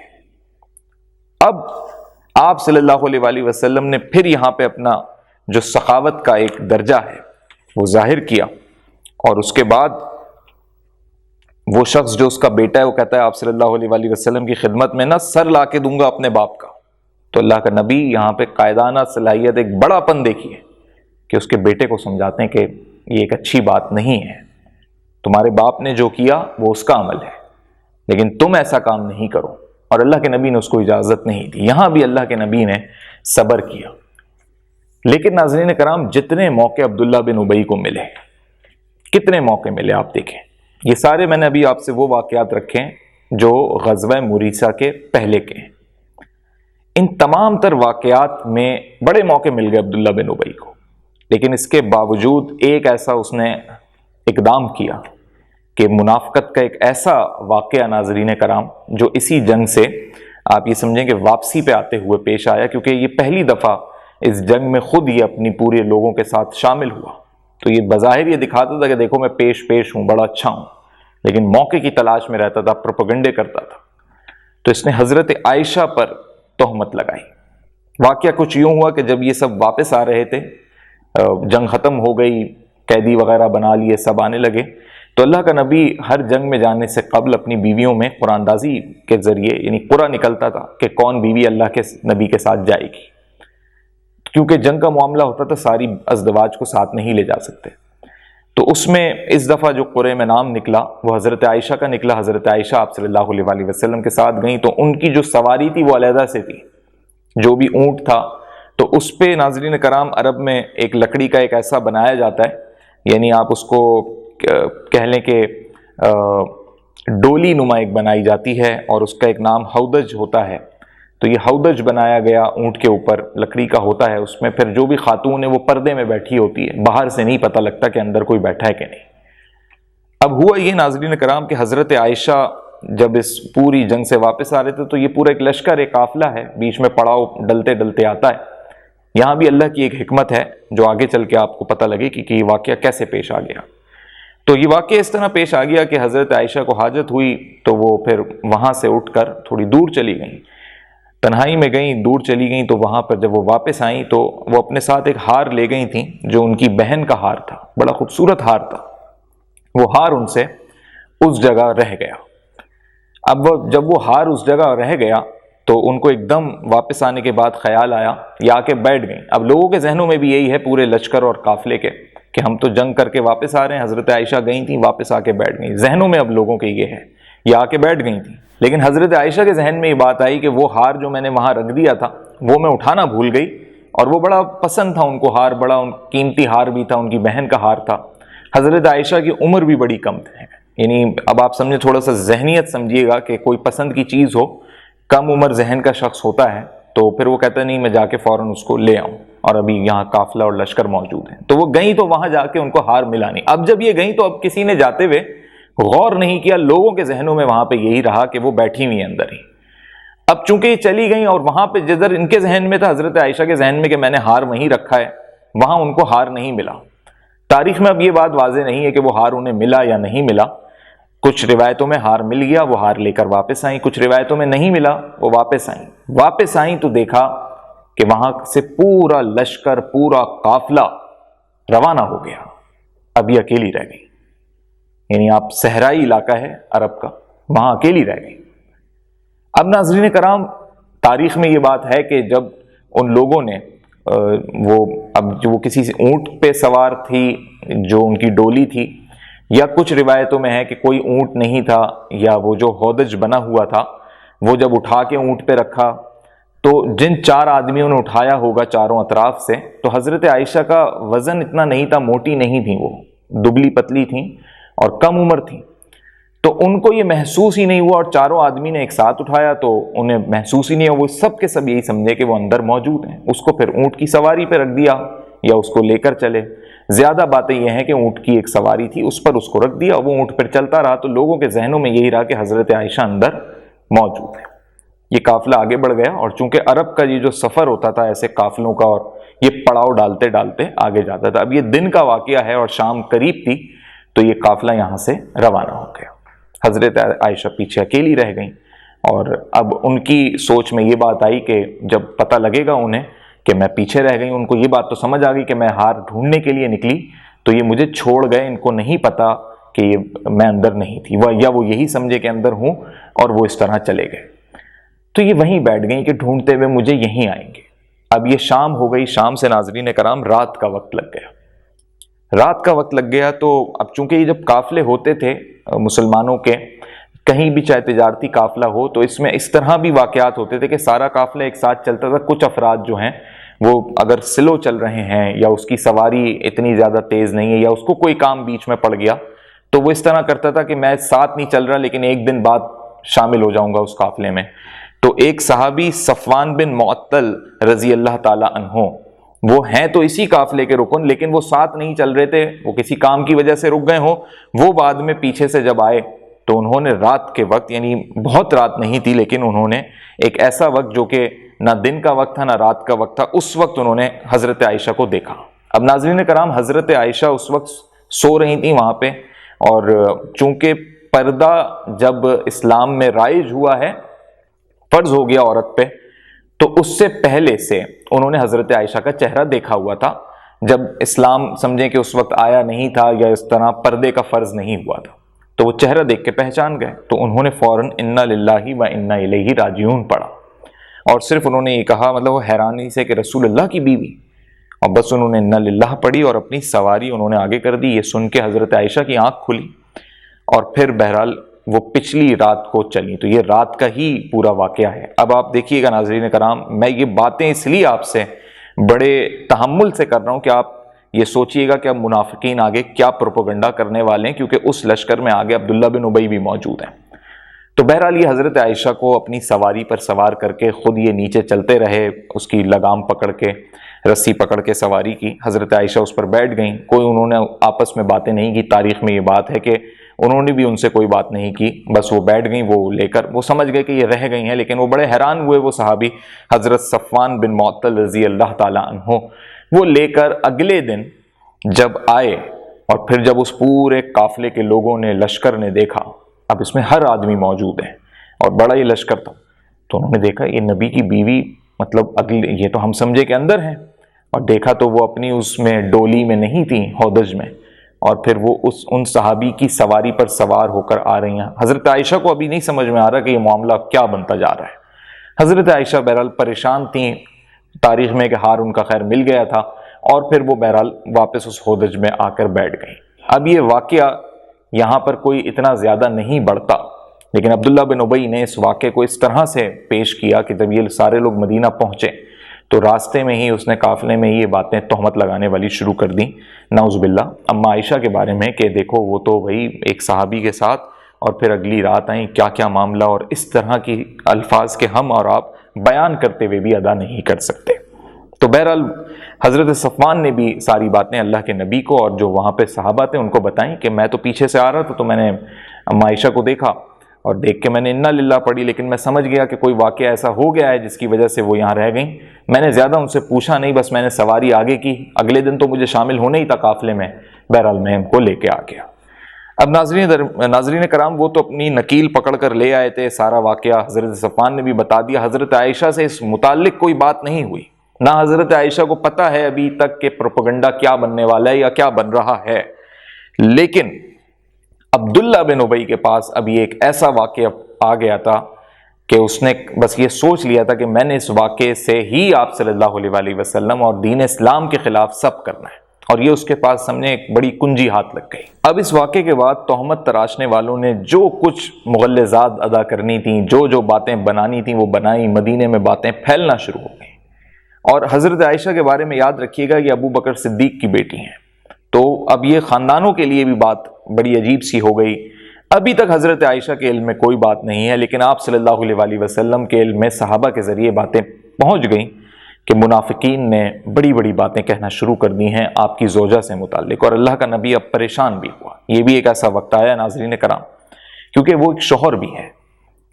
اب آپ صلی اللہ علیہ وآلہ وسلم نے پھر یہاں پہ اپنا جو سخاوت کا ایک درجہ ہے وہ ظاہر کیا، اور اس کے بعد وہ شخص جو اس کا بیٹا ہے وہ کہتا ہے آپ صلی اللہ علیہ وآلہ وسلم کی خدمت میں نہ سر لا کے دوں گا اپنے باپ کا۔ تو اللہ کا نبی یہاں پہ قائدانہ صلاحیت، ایک بڑا پن دیکھیے کہ اس کے بیٹے کو سمجھاتے ہیں کہ یہ ایک اچھی بات نہیں ہے، تمہارے باپ نے جو کیا وہ اس کا عمل ہے، لیکن تم ایسا کام نہیں کرو، اور اللہ کے نبی نے اس کو اجازت نہیں دی۔ یہاں بھی اللہ کے نبی نے صبر کیا۔ لیکن ناظرین کرام، جتنے موقع عبداللہ بن ابی کو ملے، کتنے موقع ملے آپ دیکھیں، یہ سارے میں نے ابھی آپ سے وہ واقعات رکھے جو غزوہ موریثہ کے پہلے کے ہیں۔ ان تمام تر واقعات میں بڑے موقع مل گئے عبداللہ بن ابی کو، لیکن اس کے باوجود ایک ایسا اس نے اقدام کیا کہ منافقت کا ایک ایسا واقعہ ناظرین کرام جو اسی جنگ سے آپ یہ سمجھیں کہ واپسی پہ آتے ہوئے پیش آیا، کیونکہ یہ پہلی دفعہ اس جنگ میں خود یہ اپنی پورے لوگوں کے ساتھ شامل ہوا، تو یہ بظاہر یہ دکھاتا تھا کہ دیکھو میں پیش ہوں، بڑا اچھا ہوں، لیکن موقع کی تلاش میں رہتا تھا، پروپیگنڈے کرتا تھا۔ تو اس نے حضرت عائشہ پر تہمت لگائی۔ واقعہ کچھ یوں ہوا کہ جب یہ سب واپس آ رہے تھے، جنگ ختم ہو گئی، قیدی وغیرہ بنا لیے، سب آنے لگے، تو اللہ کا نبی ہر جنگ میں جانے سے قبل اپنی بیویوں میں قرآن اندازی کے ذریعے یعنی قرآ نکلتا تھا کہ کون بیوی اللہ کے نبی کے ساتھ جائے گی، کیونکہ جنگ کا معاملہ ہوتا تھا، ساری ازدواج کو ساتھ نہیں لے جا سکتے۔ تو اس میں اس دفعہ جو قرے میں نام نکلا وہ حضرت عائشہ کا نکلا. حضرت عائشہ آپ صلی اللہ علیہ وسلم کے ساتھ گئیں تو ان کی جو سواری تھی وہ علیحدہ سے تھی. جو بھی اونٹ تھا تو اس پہ ناظرین کرام عرب میں ایک لکڑی کا ایک ایسا بنایا جاتا ہے, یعنی آپ اس کو کہہ لیں کہ ڈولی نما ایک بنائی جاتی ہے اور اس کا ایک نام ہودج ہوتا ہے. تو یہ ہودج بنایا گیا اونٹ کے اوپر لکڑی کا ہوتا ہے, اس میں پھر جو بھی خاتون ہے وہ پردے میں بیٹھی ہوتی ہے, باہر سے نہیں پتہ لگتا کہ اندر کوئی بیٹھا ہے کہ نہیں. اب ہوا یہ ناظرین کرام کہ حضرت عائشہ جب اس پوری جنگ سے واپس آ رہے تھے تو یہ پورا ایک لشکر ایک قافلہ ہے, بیچ میں پڑاؤ ڈلتے ڈلتے آتا ہے. یہاں بھی اللہ کی ایک حکمت ہے جو آگے چل کے آپ کو پتہ لگے کہ یہ واقعہ کیسے پیش آ گیا. تو یہ واقعہ اس طرح پیش آ گیا کہ حضرت عائشہ کو حاجت ہوئی تو وہ پھر وہاں سے اٹھ کر تھوڑی دور چلی گئیں, تنہائی میں گئیں, دور چلی گئیں. تو وہاں پر جب وہ واپس آئیں تو وہ اپنے ساتھ ایک ہار لے گئی تھیں جو ان کی بہن کا ہار تھا, بڑا خوبصورت ہار تھا. وہ ہار ان سے اس جگہ رہ گیا. اب جب وہ ہار اس جگہ رہ گیا تو ان کو ایک دم واپس آنے کے بعد خیال آیا, یہ آ کے بیٹھ گئیں. اب لوگوں کے ذہنوں میں بھی یہی ہے پورے لشکر اور قافلے کے کہ ہم تو جنگ کر کے واپس آ رہے ہیں, حضرت عائشہ گئی تھیں واپس آ کے بیٹھ گئیں. ذہنوں میں اب لوگوں کے یہ ہے, یہ آ کے بیٹھ گئی تھیں. لیکن حضرت عائشہ کے ذہن میں یہ بات آئی کہ وہ ہار جو میں نے وہاں رکھ دیا تھا وہ میں اٹھانا بھول گئی, اور وہ بڑا پسند تھا ان کو ہار, بڑا قیمتی ہار بھی تھا, ان کی بہن کا ہار تھا. حضرت عائشہ کی عمر بھی بڑی کم ہے, یعنی اب آپ سمجھے, تھوڑا سا ذہنیت سمجھیے گا کہ کوئی پسند کی چیز ہو, کم عمر ذہن کا شخص ہوتا ہے تو پھر وہ کہتا ہے نہیں میں جا کے فوراً اس کو لے آؤں, اور ابھی یہاں قافلہ اور لشکر موجود ہیں. تو وہ گئیں تو وہاں جا کے ان کو ہار ملا نہیں. اب جب یہ گئیں تو اب کسی نے جاتے ہوئے غور نہیں کیا, لوگوں کے ذہنوں میں وہاں پہ یہی رہا کہ وہ بیٹھی ہوئی اندر ہی. اب چونکہ یہ چلی گئیں اور وہاں پہ جدھر ان کے ذہن میں تھا, حضرت عائشہ کے ذہن میں کہ میں نے ہار وہیں رکھا ہے, وہاں ان کو ہار نہیں ملا. تاریخ میں اب یہ بات واضح نہیں ہے کہ وہ ہار انہیں ملا یا نہیں ملا. کچھ روایتوں میں ہار مل گیا, وہ ہار لے کر واپس آئیں, کچھ روایتوں میں نہیں ملا, وہ واپس آئیں. واپس آئیں تو دیکھا کہ وہاں سے پورا لشکر, پورا قافلہ روانہ ہو گیا. اب یہ اکیلی رہ گئی, یعنی آپ صحرائی علاقہ ہے عرب کا, وہاں اکیلی رہ گئی. اب ناظرین کرام تاریخ میں یہ بات ہے کہ جب ان لوگوں نے وہ کسی سے اونٹ پہ سوار تھی جو ان کی ڈولی تھی, یا کچھ روایتوں میں ہے کہ کوئی اونٹ نہیں تھا, یا وہ جو ہودج بنا ہوا تھا وہ جب اٹھا کے اونٹ پہ رکھا تو جن 4 آدمیوں نے اٹھایا ہوگا چاروں اطراف سے, تو حضرت عائشہ کا وزن اتنا نہیں تھا, موٹی نہیں تھیں, وہ دبلی پتلی تھیں اور کم عمر تھیں. تو ان کو یہ محسوس ہی نہیں ہوا, اور چاروں آدمی نے ایک ساتھ اٹھایا تو انہیں محسوس ہی نہیں ہوا. وہ سب کے سب یہی سمجھے کہ وہ اندر موجود ہیں. اس کو پھر اونٹ کی سواری پہ رکھ دیا یا اس کو لے کر چلے. زیادہ باتیں یہ ہیں کہ اونٹ کی ایک سواری تھی, اس پر اس کو رکھ دیا, وہ اونٹ پر چلتا رہا. تو لوگوں کے ذہنوں میں یہی رہا کہ حضرت عائشہ اندر موجود ہے. یہ قافلہ آگے بڑھ گیا, اور چونکہ عرب کا یہ جو سفر ہوتا تھا ایسے قافلوں کا, اور یہ پڑاؤ ڈالتے ڈالتے آگے جاتا تھا. اب یہ دن کا واقعہ ہے اور شام قریب تھی, تو یہ قافلہ یہاں سے روانہ ہو گیا. حضرت عائشہ پیچھے اکیلی رہ گئیں, اور اب ان کی سوچ میں یہ بات آئی کہ جب پتہ لگے گا انہیں کہ میں پیچھے رہ گئی, ان کو یہ بات تو سمجھ آ گئی کہ میں ہار ڈھونڈنے کے لیے نکلی تو یہ مجھے چھوڑ گئے, ان کو نہیں پتا کہ یہ میں اندر نہیں تھی, یا وہ یہی سمجھے کہ اندر ہوں اور وہ اس طرح چلے گئے. تو یہ وہیں بیٹھ گئیں کہ ڈھونڈتے ہوئے مجھے یہیں آئیں گے. اب یہ شام ہو گئی, شام سے ناظرین کرام رات کا وقت لگ گیا. رات کا وقت لگ گیا تو اب چونکہ یہ جب قافلے ہوتے تھے مسلمانوں کے, کہیں بھی چاہے تجارتی قافلہ ہو, تو اس میں اس طرح بھی واقعات ہوتے تھے کہ سارا قافلہ ایک ساتھ چلتا تھا. کچھ افراد جو ہیں وہ اگر سلو چل رہے ہیں, یا اس کی سواری اتنی زیادہ تیز نہیں ہے, یا اس کو کوئی کام بیچ میں پڑ گیا, تو وہ اس طرح کرتا تھا کہ میں ساتھ نہیں چل رہا لیکن ایک دن بعد شامل ہو جاؤں گا اس قافلے میں. تو ایک صحابی صفوان بن معطل رضی اللہ تعالی عنہ, وہ ہیں تو اسی قافلے کے رکن, لیکن وہ ساتھ نہیں چل رہے تھے, وہ کسی کام کی وجہ سے رک گئے ہوں. وہ بعد میں پیچھے سے جب آئے تو انہوں نے رات کے وقت, یعنی بہت رات نہیں تھی لیکن انہوں نے ایک ایسا وقت جو کہ نہ دن کا وقت تھا نہ رات کا وقت تھا, اس وقت انہوں نے حضرت عائشہ کو دیکھا. اب ناظرین کرام حضرت عائشہ اس وقت سو رہی تھیں وہاں پہ, اور چونکہ پردہ جب اسلام میں رائج ہوا ہے, فرض ہو گیا عورت پہ, تو اس سے پہلے سے انہوں نے حضرت عائشہ کا چہرہ دیکھا ہوا تھا. جب اسلام سمجھیں کہ اس وقت آیا نہیں تھا, یا اس طرح پردے کا فرض نہیں ہوا تھا, تو وہ چہرہ دیکھ کے پہچان گئے. تو انہوں نے فوراً انا للہ و انا الیہ راجعون پڑھا, اور صرف انہوں نے یہ کہا, مطلب وہ حیرانی سے کہ رسول اللہ کی بیوی, اور بس انہوں نے انا للہ پڑھی اور اپنی سواری انہوں نے آگے کر دی۔ یہ سن کے حضرت عائشہ کی آنکھ کھلی اور پھر بہرحال وہ پچھلی رات کو چلی۔ تو یہ رات کا ہی پورا واقعہ ہے۔ اب آپ دیکھیے گا ناظرین کرام، میں یہ باتیں اس لیے آپ سے بڑے تحمل سے کر رہا ہوں کہ آپ یہ سوچئے گا کہ اب منافقین آگے کیا پروپیگنڈا کرنے والے ہیں، کیونکہ اس لشکر میں آگے عبداللہ بن ابی بھی موجود ہیں۔ تو بہرحال یہ حضرت عائشہ کو اپنی سواری پر سوار کر کے خود یہ نیچے چلتے رہے، اس کی لگام پکڑ کے، رسی پکڑ کے سواری کی۔ حضرت عائشہ اس پر بیٹھ گئیں، کوئی انہوں نے آپس میں باتیں نہیں کی۔ تاریخ میں یہ بات ہے کہ انہوں نے بھی ان سے کوئی بات نہیں کی، بس وہ بیٹھ گئیں، وہ لے کر وہ سمجھ گئے کہ یہ رہ گئی ہیں، لیکن وہ بڑے حیران ہوئے وہ صحابی حضرت صفوان بن معطل رضی اللہ تعالیٰ عنہ۔ وہ لے کر اگلے دن جب آئے اور پھر جب اس پورے قافلے کے لوگوں نے، لشکر نے دیکھا، اب اس میں ہر آدمی موجود ہے اور بڑا یہ لشکر تھا، تو انہوں نے دیکھا یہ نبی کی بیوی، مطلب اگلے، یہ تو ہم سمجھے کہ اندر ہیں، اور دیکھا تو وہ اپنی اس میں ڈولی میں نہیں تھیں، ہودج میں، اور پھر وہ ان صحابی کی سواری پر سوار ہو کر آ رہی ہیں۔ حضرت عائشہ کو ابھی نہیں سمجھ میں آ رہا کہ یہ معاملہ کیا بنتا جا رہا ہے۔ حضرت عائشہ بہرحال پریشان تھیں، تاریخ میں کہ ہار ان کا خیر مل گیا تھا، اور پھر وہ بہرحال واپس اس ہودج میں آ کر بیٹھ گئیں۔ اب یہ واقعہ یہاں پر کوئی اتنا زیادہ نہیں بڑھتا، لیکن عبداللہ بن ابی نے اس واقعے کو اس طرح سے پیش کیا کہ جب یہ سارے لوگ مدینہ پہنچے تو راستے میں ہی اس نے قافلے میں یہ باتیں تہمت لگانے والی شروع کر دیں، نعوذ باللہ، اما عائشہ کے بارے میں کہ دیکھو وہ تو وہی ایک صحابی کے ساتھ، اور پھر اگلی رات آئیں، کیا کیا معاملہ، اور اس طرح کی الفاظ کے ہم اور آپ بیان کرتے ہوئے بھی ادا نہیں کر سکتے۔ تو بہرحال حضرت صفوان نے بھی ساری باتیں اللہ کے نبی کو اور جو وہاں پہ صحابہ تھے ان کو بتائیں کہ میں تو پیچھے سے آ رہا تھا، تو میں نے اما عائشہ کو دیکھا اور دیکھ کے میں نے انا للہ پڑھی، لیکن میں سمجھ گیا کہ کوئی واقعہ ایسا ہو گیا ہے جس کی وجہ سے وہ یہاں رہ گئیں۔ میں نے زیادہ ان سے پوچھا نہیں، بس میں نے سواری آگے کی، اگلے دن تو مجھے شامل ہونا ہی تھا قافلے میں، بہرحال میں ان کو لے کے آ گیا۔ اب ناظرین کرام، وہ تو اپنی نکیل پکڑ کر لے آئے تھے، سارا واقعہ حضرت صفوان نے بھی بتا دیا۔ حضرت عائشہ سے اس متعلق کوئی بات نہیں ہوئی، نہ حضرت عائشہ کو پتہ ہے ابھی تک کہ پروپیگنڈا کیا بننے والا ہے یا کیا بن رہا ہے۔ لیکن عبداللہ بن ابی کے پاس ابھی ایک ایسا واقعہ آ گیا تھا کہ اس نے بس یہ سوچ لیا تھا کہ میں نے اس واقعے سے ہی آپ صلی اللہ علیہ وآلہ وسلم اور دین اسلام کے خلاف سب کرنا ہے، اور یہ اس کے پاس سامنے ایک بڑی کنجی ہاتھ لگ گئی۔ اب اس واقعے کے بعد تہمت تراشنے والوں نے جو کچھ مغلظات ادا کرنی تھیں، جو باتیں بنانی تھیں وہ بنائی، مدینے میں باتیں پھیلنا شروع ہو گئیں۔ اور حضرت عائشہ کے بارے میں یاد رکھیے گا یہ ابو بکر صدیق کی بیٹی ہیں، تو اب یہ خاندانوں کے لیے بھی بات بڑی عجیب سی ہو گئی۔ ابھی تک حضرت عائشہ کے علم میں کوئی بات نہیں ہے، لیکن آپ صلی اللہ علیہ وآلہ وسلم کے علم میں صحابہ کے ذریعے باتیں پہنچ گئیں کہ منافقین نے بڑی بڑی باتیں کہنا شروع کر دی ہیں آپ کی زوجہ سے متعلق، اور اللہ کا نبی اب پریشان بھی ہوا۔ یہ بھی ایک ایسا وقت آیا ناظرین کرام، کیونکہ وہ ایک شوہر بھی ہے،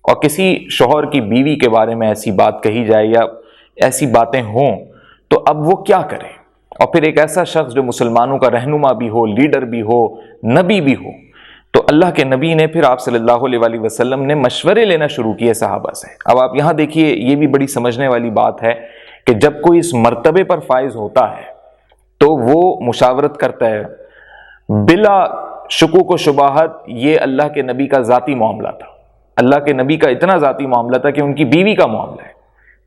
اور کسی شوہر کی بیوی کے بارے میں ایسی بات کہی جائے یا ایسی باتیں ہوں تو اب وہ کیا کرے، اور پھر ایک ایسا شخص جو مسلمانوں کا رہنما بھی ہو، لیڈر بھی ہو، نبی بھی ہو۔ تو اللہ کے نبی نے پھر آپ صلی اللہ علیہ وآلہ وسلم نے مشورے لینا شروع کیے صحابہ سے۔ اب آپ یہاں دیکھیے، یہ بھی بڑی سمجھنے والی بات ہے کہ جب کوئی اس مرتبے پر فائز ہوتا ہے تو وہ مشاورت کرتا ہے بلا شکوک و شبہات۔ یہ اللہ کے نبی کا ذاتی معاملہ تھا، اللہ کے نبی کا اتنا ذاتی معاملہ تھا کہ ان کی بیوی کا معاملہ ہے۔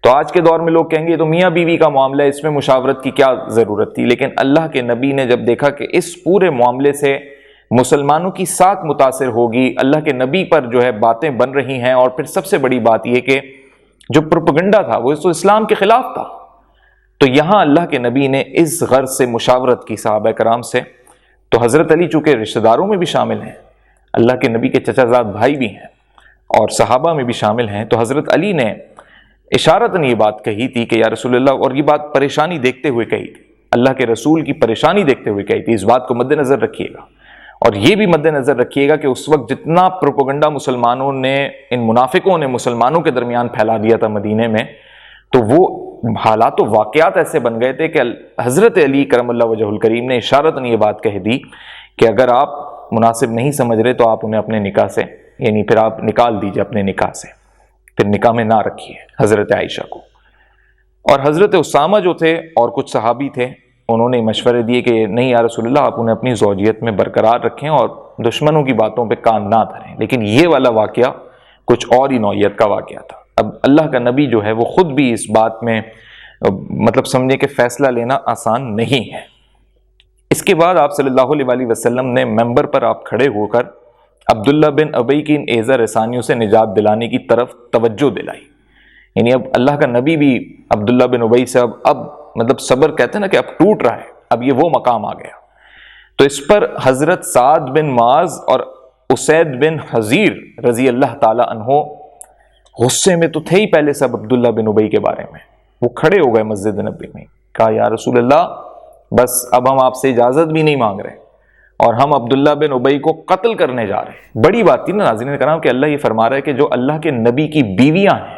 تو آج کے دور میں لوگ کہیں گے تو میاں بیوی کا معاملہ ہے، اس میں مشاورت کی کیا ضرورت تھی، لیکن اللہ کے نبی نے جب دیکھا کہ اس پورے معاملے سے مسلمانوں کی ساکھ متاثر ہوگی، اللہ کے نبی پر جو ہے باتیں بن رہی ہیں، اور پھر سب سے بڑی بات یہ کہ جو پروپیگنڈا تھا وہ تو اسلام کے خلاف تھا، تو یہاں اللہ کے نبی نے اس غرض سے مشاورت کی صحابہ کرام سے۔ تو حضرت علی چونکہ رشتہ داروں میں بھی شامل ہیں، اللہ کے نبی کے چچا زاد بھائی بھی ہیں اور صحابہ میں بھی شامل ہیں، تو حضرت علی نے اشارتاً یہ بات کہی تھی کہ یا رسول اللہ، اور یہ بات پریشانی دیکھتے ہوئے کہی تھی، اللہ کے رسول کی پریشانی دیکھتے ہوئے کہی تھی، اس بات کو مد نظر رکھیے گا، اور یہ بھی مد نظر رکھیے گا کہ اس وقت جتنا پروپیگنڈا مسلمانوں نے، ان منافقوں نے مسلمانوں کے درمیان پھیلا دیا تھا مدینے میں، تو وہ حالات و واقعات ایسے بن گئے تھے کہ حضرت علی کرم اللہ وجہ الکریم نے اشارتاً یہ بات کہہ دی کہ اگر آپ مناسب نہیں سمجھ رہے تو آپ انہیں اپنے نکاح سے، یعنی پھر آپ نکال دیجئے اپنے نکاح سے، پھر نکاح میں نہ رکھیے حضرت عائشہ کو۔ اور حضرت اسامہ جو تھے اور کچھ صحابی تھے، انہوں نے مشورے دیے کہ نہیں یا رسول اللہ، آپ انہیں اپنی زوجیت میں برقرار رکھیں اور دشمنوں کی باتوں پہ کان نہ دھریں، لیکن یہ والا واقعہ کچھ اور ہی نوعیت کا واقعہ تھا۔ اب اللہ کا نبی جو ہے وہ خود بھی اس بات میں مطلب سمجھے کہ فیصلہ لینا آسان نہیں ہے۔ اس کے بعد آپ صلی اللہ علیہ وسلم نے ممبر پر آپ کھڑے ہو کر عبداللہ بن ابی کی ان ایذا رسانیوں سے نجات دلانے کی طرف توجہ دلائی۔ یعنی اب اللہ کا نبی بھی عبداللہ بن ابی سے اب مطلب صبر کہتے ہیں نا کہ اب ٹوٹ رہا ہے، اب یہ وہ مقام آ گیا۔ تو اس پر حضرت سعد بن معاذ اور اسید بن حضیر رضی اللہ تعالی عنہ غصے میں تو تھے ہی پہلے سب عبداللہ بن ابی کے بارے میں، وہ کھڑے ہو گئے مسجد نبی میں، کہا یا رسول اللہ بس اب ہم آپ سے اجازت بھی نہیں مانگ رہے اور ہم عبداللہ بن ابی کو قتل کرنے جا رہے ہیں۔ بڑی بات تھی نا ناظرین کرام کہ اللہ یہ فرما رہا ہے کہ جو اللہ کے نبی کی بیویاں ہیں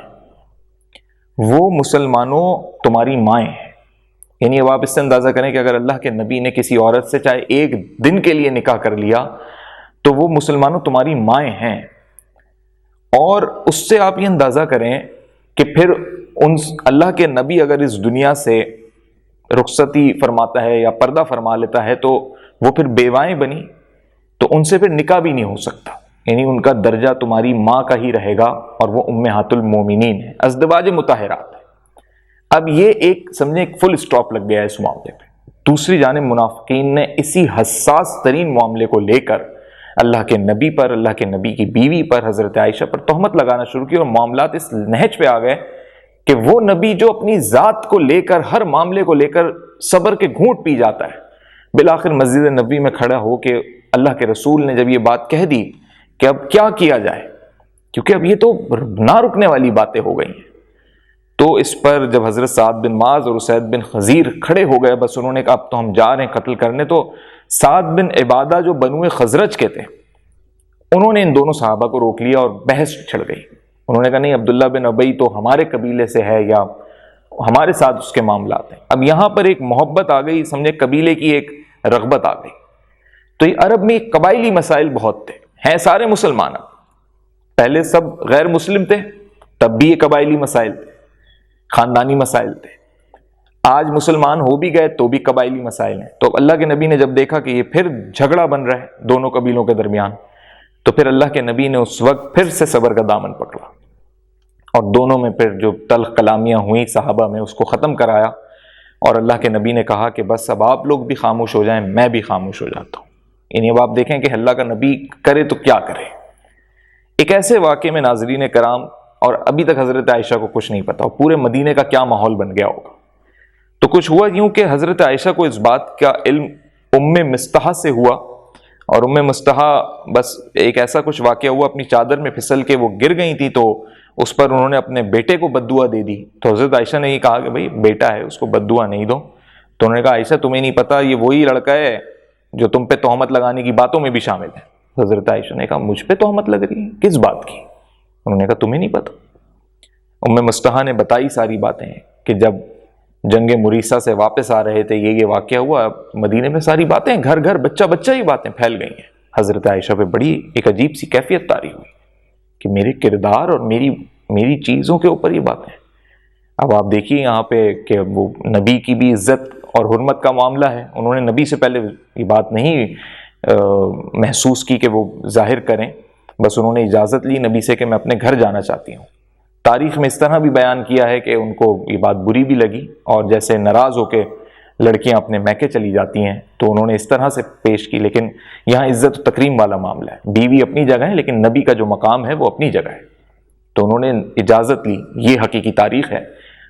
وہ مسلمانوں تمہاری مائیں ہیں۔ یعنی اب آپ اس سے اندازہ کریں کہ اگر اللہ کے نبی نے کسی عورت سے چاہے ایک دن کے لیے نکاح کر لیا تو وہ مسلمانوں تمہاری مائیں ہیں، اور اس سے آپ یہ اندازہ کریں کہ پھر اللہ کے نبی اگر اس دنیا سے رخصتی فرماتا ہے یا پردہ فرما لیتا ہے تو وہ پھر بیوائیں بنی تو ان سے پھر نکاح بھی نہیں ہو سکتا، یعنی ان کا درجہ تمہاری ماں کا ہی رہے گا اور وہ امہات المومنین ہے، ازدواج مطہرات ہے۔ اب یہ ایک سمجھیں ایک فل سٹاپ لگ گیا ہے اس معاملے پہ۔ دوسری جانب منافقین نے اسی حساس ترین معاملے کو لے کر اللہ کے نبی پر، اللہ کے نبی کی بیوی پر، حضرت عائشہ پر تہمت لگانا شروع کی، اور معاملات اس نہج پہ آ گئے کہ وہ نبی جو اپنی ذات کو لے کر ہر معاملے کو لے کر صبر کے گھونٹ پی جاتا ہے، بالآخر مسجد نبی میں کھڑا ہو کے اللہ کے رسول نے جب یہ بات کہہ دی کہ اب کیا کیا جائے، کیونکہ اب یہ تو نہ رکنے والی باتیں ہو گئی ہیں، تو اس پر جب حضرت سعد بن معاذ اور اسید بن حضیر کھڑے ہو گئے، بس انہوں نے کہا اب تو ہم جا رہے ہیں قتل کرنے، تو سعد بن عبادہ جو بنو خزرج کے تھے انہوں نے ان دونوں صحابہ کو روک لیا اور بحث چھڑ گئی۔ انہوں نے کہا نہیں، عبداللہ بن ابی تو ہمارے قبیلے سے ہے یا ہمارے ساتھ اس کے معاملات ہیں۔ اب یہاں پر ایک محبت آ گئی، سمجھے قبیلے کی ایک رغبت آ گئی۔ تو یہ عرب میں قبائلی مسائل بہت تھے، ہیں سارے مسلمان، پہلے سب غیر مسلم تھے تب بھی یہ قبائلی مسائل تھے، خاندانی مسائل تھے، آج مسلمان ہو بھی گئے تو بھی قبائلی مسائل ہیں۔ تو اللہ کے نبی نے جب دیکھا کہ یہ پھر جھگڑا بن رہا ہے دونوں قبیلوں کے درمیان، تو پھر اللہ کے نبی نے اس وقت پھر سے صبر کا دامن پکڑا اور دونوں میں پھر جو تلخ کلامیاں ہوئیں صحابہ میں اس کو ختم کرایا، اور اللہ کے نبی نے کہا کہ بس اب آپ لوگ بھی خاموش ہو جائیں، میں بھی خاموش ہو جاتا ہوں۔ یعنی اب آپ دیکھیں کہ اللہ کا نبی کرے تو کیا کرے۔ ایک ایسے واقعے میں ناظرین کرام، اور ابھی تک حضرت عائشہ کو کچھ نہیں پتا پورے مدینے کا کیا ماحول بن گیا ہوگا، تو کچھ ہوا یوں کہ حضرت عائشہ کو اس بات کا علم ام مستحہ سے ہوا، اور ام مستحہ بس ایک ایسا کچھ واقعہ ہوا، اپنی چادر میں پھسل کے وہ گر گئی تھی تو اس پر انہوں نے اپنے بیٹے کو بد دعا دے دی۔ تو حضرت عائشہ نے یہ کہا کہ بھائی بیٹا ہے اس کو بد دعا نہیں دو، تو انہوں نے کہا عائشہ تمہیں نہیں پتا یہ وہی لڑکا ہے جو تم پہ تہمت لگانے کی باتوں میں بھی شامل ہے۔ حضرت عائشہ نے کہا مجھ پہ تہمت لگ رہی ہے، کس بات کی؟ انہوں نے کہا تمہیں نہیں پتا۔ ام مستحہ نے بتائی ساری باتیں کہ جب جنگ مریسہ سے واپس آ رہے تھے یہ واقعہ ہوا، مدینے میں ساری باتیں گھر گھر بچہ بچہ ہی باتیں پھیل گئی ہیں۔ حضرت عائشہ پہ بڑی ایک عجیب سی کیفیت طاری ہوئی کہ میرے کردار اور میری چیزوں کے اوپر یہ باتیں۔ اب آپ دیکھیے یہاں پہ کہ وہ نبی کی بھی عزت اور حرمت کا معاملہ ہے، انہوں نے نبی سے پہلے یہ بات نہیں محسوس کی کہ وہ ظاہر کریں، بس انہوں نے اجازت لی نبی سے کہ میں اپنے گھر جانا چاہتی ہوں۔ تاریخ میں اس طرح بھی بیان کیا ہے کہ ان کو یہ بات بری بھی لگی، اور جیسے ناراض ہو کے لڑکیاں اپنے میکے چلی جاتی ہیں تو انہوں نے اس طرح سے پیش کی۔ لیکن یہاں عزت و تکریم والا معاملہ ہے، بیوی اپنی جگہ ہے لیکن نبی کا جو مقام ہے وہ اپنی جگہ ہے، تو انہوں نے اجازت لی، یہ حقیقی تاریخ ہے،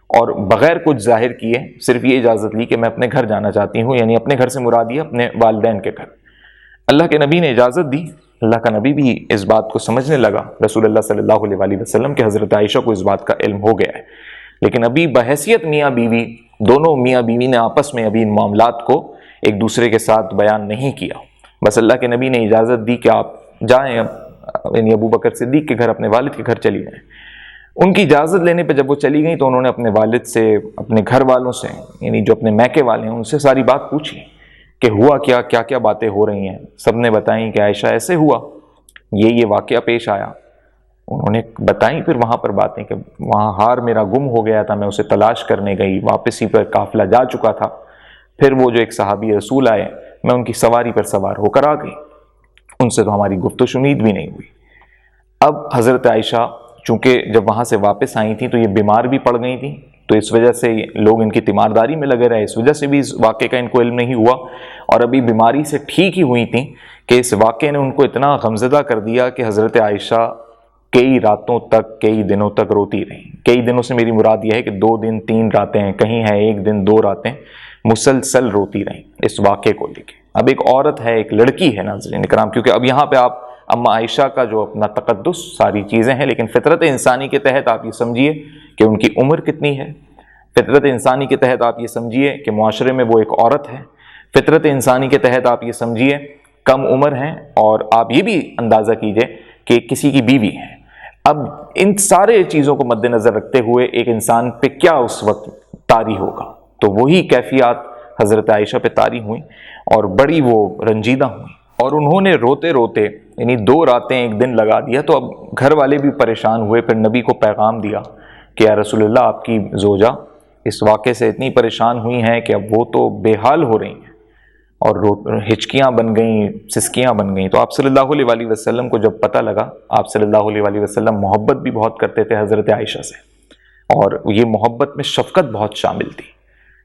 اور بغیر کچھ ظاہر کیے صرف یہ اجازت لی کہ میں اپنے گھر جانا چاہتی ہوں، یعنی اپنے گھر سے مراد یہ اپنے والدین کے گھر۔ اللہ کے نبی نے اجازت دی، اللہ کا نبی بھی اس بات کو سمجھنے لگا رسول اللہ صلی اللہ علیہ وسلم کہ حضرت عائشہ کو اس بات کا علم ہو گیا ہے، لیکن ابھی بحیثیت میاں بیوی، دونوں میاں بیوی نے آپس میں ابھی ان معاملات کو ایک دوسرے کے ساتھ بیان نہیں کیا۔ بس اللہ کے نبی نے اجازت دی کہ آپ جائیں، یعنی ابو بکر صدیق کے گھر، اپنے والد کے گھر چلی جائیں۔ ان کی اجازت لینے پہ جب وہ چلی گئیں تو انہوں نے اپنے والد سے، اپنے گھر والوں سے، یعنی جو اپنے میکے والے ہیں ان سے ساری بات پوچھی کہ ہوا کیا کیا کیا باتیں ہو رہی ہیں۔ سب نے بتائیں کہ عائشہ ایسے ہوا، یہ واقعہ پیش آیا۔ انہوں نے بتائیں پھر وہاں پر باتیں کہ وہاں ہار میرا گم ہو گیا تھا، میں اسے تلاش کرنے گئی، واپسی پر قافلہ جا چکا تھا، پھر وہ جو ایک صحابی رسول آئے، میں ان کی سواری پر سوار ہو کر آ گئی، ان سے تو ہماری گفت و شنید بھی نہیں ہوئی۔ اب حضرت عائشہ چونکہ جب وہاں سے واپس آئی تھیں تو یہ بیمار بھی پڑ گئی تھیں، تو اس وجہ سے لوگ ان کی تیمارداری میں لگے رہے، اس وجہ سے بھی اس واقعے کا ان کو علم نہیں ہوا، اور ابھی بیماری سے ٹھیک ہی ہوئی تھیں کہ اس واقعے نے ان کو اتنا غمزدہ کر دیا کہ حضرت عائشہ کئی راتوں تک، کئی دنوں تک روتی رہیں۔ کئی دنوں سے میری مراد یہ ہے کہ 2 دن 3 راتیں ہیں، کہیں ہے 1 دن 2 راتیں، مسلسل روتی رہیں اس واقعے کو لے کے۔ اب ایک عورت ہے، ایک لڑکی ہے ناظرین کرام، کیونکہ اب یہاں پہ آپ اما عائشہ کا جو اپنا تقدس ساری چیزیں ہیں، لیکن فطرت انسانی کے تحت آپ یہ سمجھیے کہ ان کی عمر کتنی ہے، فطرت انسانی کے تحت آپ یہ سمجھیے کہ معاشرے میں وہ ایک عورت ہے، فطرت انسانی کے تحت آپ یہ سمجھیے کم عمر ہیں، اور آپ یہ بھی اندازہ کیجئے کہ کسی کی بیوی ہے۔ اب ان سارے چیزوں کو مد نظر رکھتے ہوئے ایک انسان پہ کیا اس وقت طاری ہوگا، تو وہی کیفیات حضرت عائشہ پہ طاری ہوئیں اور بڑی وہ رنجیدہ ہوئیں، اور انہوں نے روتے روتے یعنی 2 راتیں 1 دن لگا دیا۔ تو اب گھر والے بھی پریشان ہوئے، پھر نبی کو پیغام دیا کہ یا رسول اللہ، آپ کی زوجہ اس واقعے سے اتنی پریشان ہوئی ہیں کہ اب وہ تو بے حال ہو رہی ہیں اور ہچکیاں بن گئیں، سسکیاں بن گئیں۔ تو آپ صلی اللہ علیہ وآلہ وسلم کو جب پتہ لگا، آپ صلی اللہ علیہ وآلہ وسلم محبت بھی بہت کرتے تھے حضرت عائشہ سے، اور یہ محبت میں شفقت بہت شامل تھی،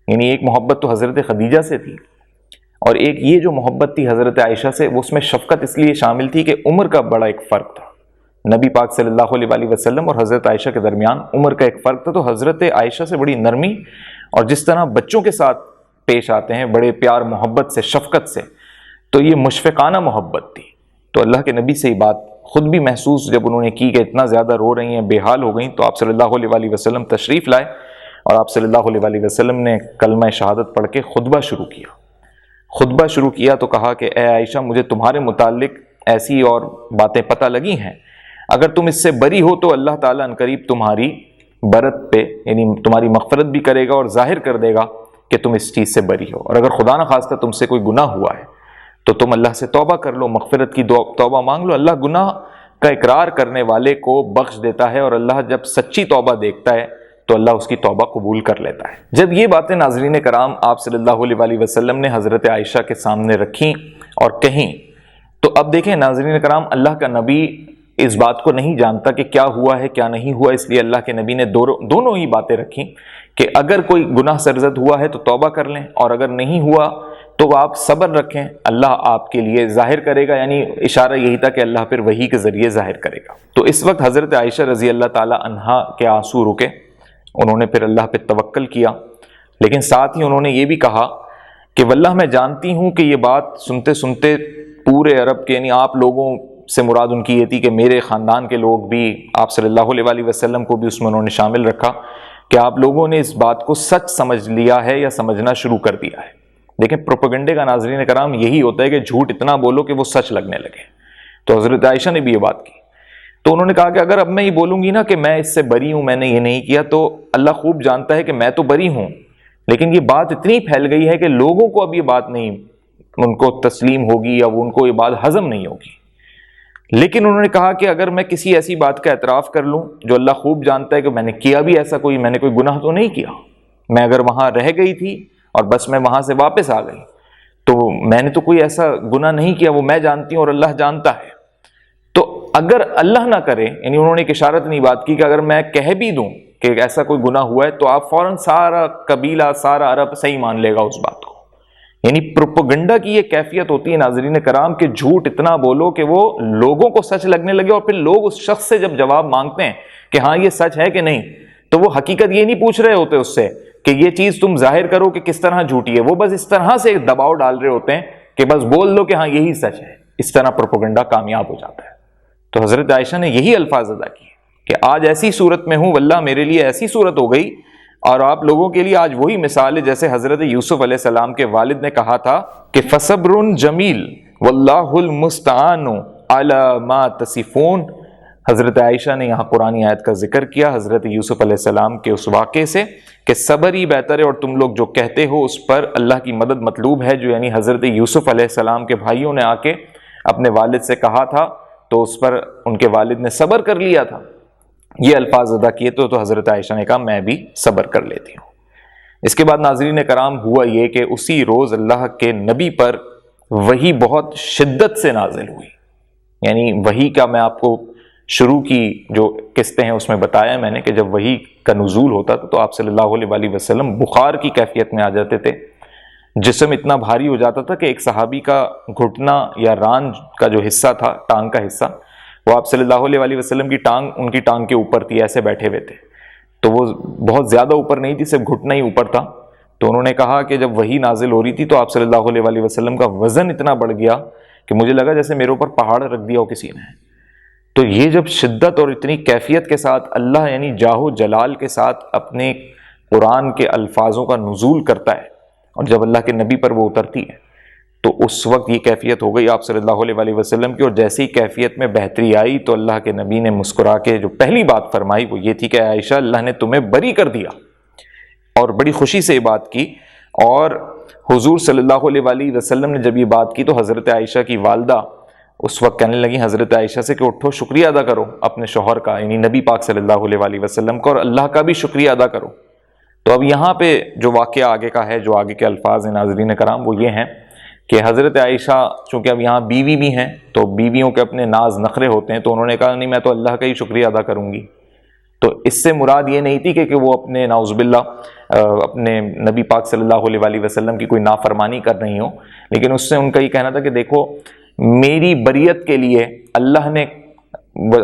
یعنی ایک محبت تو حضرت خدیجہ سے تھی، اور ایک یہ جو محبت تھی حضرت عائشہ سے، وہ اس میں شفقت اس لیے شامل تھی کہ عمر کا بڑا ایک فرق تھا۔ نبی پاک صلی اللہ علیہ وآلہ وسلم اور حضرت عائشہ کے درمیان عمر کا ایک فرق تھا، تو حضرت عائشہ سے بڑی نرمی اور جس طرح بچوں کے ساتھ پیش آتے ہیں بڑے پیار محبت سے، شفقت سے، تو یہ مشفقانہ محبت تھی۔ تو اللہ کے نبی سے یہ بات خود بھی محسوس جب انہوں نے کی کہ اتنا زیادہ رو رہی ہیں، بے حال ہو گئیں، تو آپ صلی اللہ علیہ وآلہ وسلم تشریف لائے، اور آپ صلی اللہ علیہ وآلہ وسلم نے کلمہ شہادت پڑھ کے خطبہ شروع کیا تو کہا کہ اے عائشہ، مجھے تمہارے متعلق ایسی اور باتیں پتہ لگی ہیں، اگر تم اس سے بری ہو تو اللہ تعالیٰ عنقریب تمہاری برت پہ یعنی تمہاری مغفرت بھی کرے گا اور ظاہر کر دے گا کہ تم اس چیز سے بری ہو، اور اگر خدا نہ خواستہ تم سے کوئی گناہ ہوا ہے تو تم اللہ سے توبہ کر لو، مغفرت کی توبہ مانگ لو۔ اللہ گناہ کا اقرار کرنے والے کو بخش دیتا ہے، اور اللہ جب سچی توبہ دیکھتا ہے تو اللہ اس کی توبہ قبول کر لیتا ہے۔ جب یہ باتیں ناظرین کرام آپ صلی اللہ علیہ وآلہ وسلم نے حضرت عائشہ کے سامنے رکھیں اور کہیں، تو اب دیکھیں ناظرین کرام، اللہ کا نبی اس بات کو نہیں جانتا کہ کیا ہوا ہے کیا نہیں ہوا، اس لیے اللہ کے نبی نے دونوں ہی باتیں رکھیں کہ اگر کوئی گناہ سرزد ہوا ہے تو توبہ کر لیں، اور اگر نہیں ہوا تو آپ صبر رکھیں، اللہ آپ کے لیے ظاہر کرے گا، یعنی اشارہ یہی تھا کہ اللہ پھر وحی کے ذریعے ظاہر کرے گا۔ تو اس وقت حضرت عائشہ رضی اللہ تعالی عنہا کے آنسو رکے، انہوں نے پھر اللہ پہ توکل کیا، لیکن ساتھ ہی انہوں نے یہ بھی کہا کہ واللہ میں جانتی ہوں کہ یہ بات سنتے سنتے پورے عرب کے، یعنی آپ لوگوں سے مراد ان کی یہ تھی کہ میرے خاندان کے لوگ بھی، آپ صلی اللہ علیہ وآلہ وسلم کو بھی اس میں انہوں نے شامل رکھا، کہ آپ لوگوں نے اس بات کو سچ سمجھ لیا ہے یا سمجھنا شروع کر دیا ہے۔ دیکھیں پروپیگنڈے کا ناظرین کرام یہی ہوتا ہے کہ جھوٹ اتنا بولو کہ وہ سچ لگنے لگے، تو حضرت عائشہ نے بھی یہ بات کی، تو انہوں نے کہا کہ اگر اب میں یہ بولوں گی نا کہ میں اس سے بری ہوں، میں نے یہ نہیں کیا، تو اللہ خوب جانتا ہے کہ میں تو بری ہوں، لیکن یہ بات اتنی پھیل گئی ہے کہ لوگوں کو اب یہ بات نہیں ان کو تسلیم ہوگی یا ان کو یہ بات ہضم نہیں ہوگی۔ لیکن انہوں نے کہا کہ اگر میں کسی ایسی بات کا اعتراف کر لوں جو اللہ خوب جانتا ہے کہ میں نے کیا بھی ایسا میں نے کوئی گناہ تو نہیں کیا، میں اگر وہاں رہ گئی تھی اور بس میں وہاں سے واپس آ گئی تو میں نے تو کوئی ایسا گناہ نہیں کیا، وہ میں جانتی ہوں اور اللہ جانتا ہے۔ تو اگر اللہ نہ کرے، یعنی انہوں نے ایک اشارت نہیں بات کی کہ اگر میں کہہ بھی دوں کہ ایسا کوئی گناہ ہوا ہے تو آپ فوراً سارا قبیلہ، سارا عرب صحیح مان لے گا اس بات کو۔ یعنی پروپیگنڈا کی یہ کیفیت ہوتی ہے ناظرین کرام کہ جھوٹ اتنا بولو کہ وہ لوگوں کو سچ لگنے لگے، اور پھر لوگ اس شخص سے جب جواب مانگتے ہیں کہ ہاں یہ سچ ہے کہ نہیں، تو وہ حقیقت یہ نہیں پوچھ رہے ہوتے اس سے کہ یہ چیز تم ظاہر کرو کہ کس طرح جھوٹی ہے، وہ بس اس طرح سے ایک دباؤ ڈال رہے ہوتے ہیں کہ بس بول دو کہ ہاں یہی سچ ہے۔ اس طرح پروپیگنڈا کامیاب ہو جاتا ہے۔ تو حضرت عائشہ نے یہی الفاظ ادا کیے کہ آج ایسی صورت میں ہوں، واللہ میرے لیے ایسی صورت ہو گئی، اور آپ لوگوں کے لیے آج وہی مثال ہے جیسے حضرت یوسف علیہ السلام کے والد نے کہا تھا کہ فصبر جمیل واللہ المستعان علی ما تصفون۔ حضرت عائشہ نے یہاں قرآنی آیت کا ذکر کیا حضرت یوسف علیہ السلام کے اس واقعے سے کہ صبر ہی بہتر ہے، اور تم لوگ جو کہتے ہو اس پر اللہ کی مدد مطلوب ہے، جو یعنی حضرت یوسف علیہ السلام کے بھائیوں نے آ کے اپنے والد سے کہا تھا تو اس پر ان کے والد نے صبر کر لیا تھا، یہ الفاظ ادا کیے تو حضرت عائشہ نے کہا میں بھی صبر کر لیتی ہوں۔ اس کے بعد ناظرین کرام ہوا یہ کہ اسی روز اللہ کے نبی پر وحی بہت شدت سے نازل ہوئی، یعنی وحی کا میں آپ کو شروع کی جو قسطیں ہیں اس میں بتایا میں نے کہ جب وحی کا نزول ہوتا تھا تو آپ صلی اللہ علیہ وآلہ وسلم بخار کی کیفیت میں آ جاتے تھے، جسم اتنا بھاری ہو جاتا تھا کہ ایک صحابی کا گھٹنا یا ران کا جو حصہ تھا، ٹانگ کا حصہ، وہ آپ صلی اللہ علیہ وآلہ وسلم کی ٹانگ ان کی ٹانگ کے اوپر تھی، ایسے بیٹھے ہوئے تھے، تو وہ بہت زیادہ اوپر نہیں تھی، صرف گھٹنا ہی اوپر تھا۔ تو انہوں نے کہا کہ جب وحی نازل ہو رہی تھی تو آپ صلی اللہ علیہ وآلہ وسلم کا وزن اتنا بڑھ گیا کہ مجھے لگا جیسے میرے اوپر پہاڑ رکھ دیا ہو کسی نے۔ تو یہ جب شدت اور اتنی کیفیت کے ساتھ اللہ یعنی جاہ و جلال کے ساتھ اپنے قرآن کے الفاظوں کا نزول کرتا ہے اور جب اللہ کے نبی پر وہ اترتی ہے تو اس وقت یہ کیفیت ہو گئی آپ صلی اللہ علیہ وآلہ وسلم کی، اور جیسے ہی کیفیت میں بہتری آئی تو اللہ کے نبی نے مسکرا کے جو پہلی بات فرمائی وہ یہ تھی کہ عائشہ اللہ نے تمہیں بری کر دیا، اور بڑی خوشی سے یہ بات کی۔ اور حضور صلی اللہ علیہ وآلہ وسلم نے جب یہ بات کی تو حضرت عائشہ کی والدہ اس وقت کہنے لگی حضرت عائشہ سے کہ اٹھو شکریہ ادا کرو اپنے شوہر کا، یعنی نبی پاک صلی اللہ علیہ وآلہ وسلم کا، اور اللہ کا بھی شکریہ ادا کرو۔ تو اب یہاں پہ جو واقعہ آگے کا ہے، جو آگے کے الفاظ ہیں ناظرین کرام، وہ یہ ہیں کہ حضرت عائشہ چونکہ اب یہاں بیوی بھی ہیں تو بیویوں کے اپنے ناز نخرے ہوتے ہیں، تو انہوں نے کہا نہیں میں تو اللہ کا ہی شکریہ ادا کروں گی۔ تو اس سے مراد یہ نہیں تھی کہ وہ اپنے نعوذ باللہ اپنے نبی پاک صلی اللہ علیہ وآلہ وسلم کی کوئی نافرمانی کر رہی ہوں، لیکن اس سے ان کا یہ کہنا تھا کہ دیکھو میری بریت کے لیے اللہ نے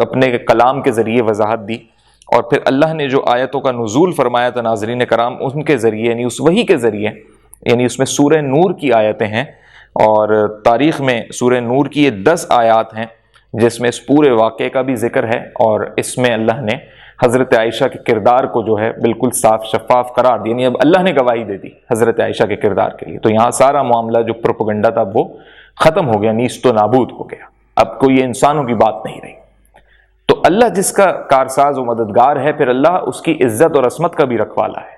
اپنے کلام کے ذریعے وضاحت دی، اور پھر اللہ نے جو آیتوں کا نزول فرمایا تھا ناظرین کرام ان کے ذریعے، یعنی اس وحی کے ذریعے، یعنی اس میں سورہ نور کی آیتیں ہیں، اور تاریخ میں سورہ نور کی یہ 10 آیات ہیں جس میں اس پورے واقعے کا بھی ذکر ہے، اور اس میں اللہ نے حضرت عائشہ کے کردار کو جو ہے بالکل صاف شفاف قرار دیا، یعنی اب اللہ نے گواہی دے دی حضرت عائشہ کے کردار کے لیے۔ تو یہاں سارا معاملہ جو پروپیگنڈا تھا وہ ختم ہو گیا، نیست و نابود ہو گیا، اب کوئی یہ انسانوں کی بات نہیں رہی۔ تو اللہ جس کا کارساز و مددگار ہے، پھر اللہ اس کی عزت اور عصمت کا بھی رکھوالا ہے،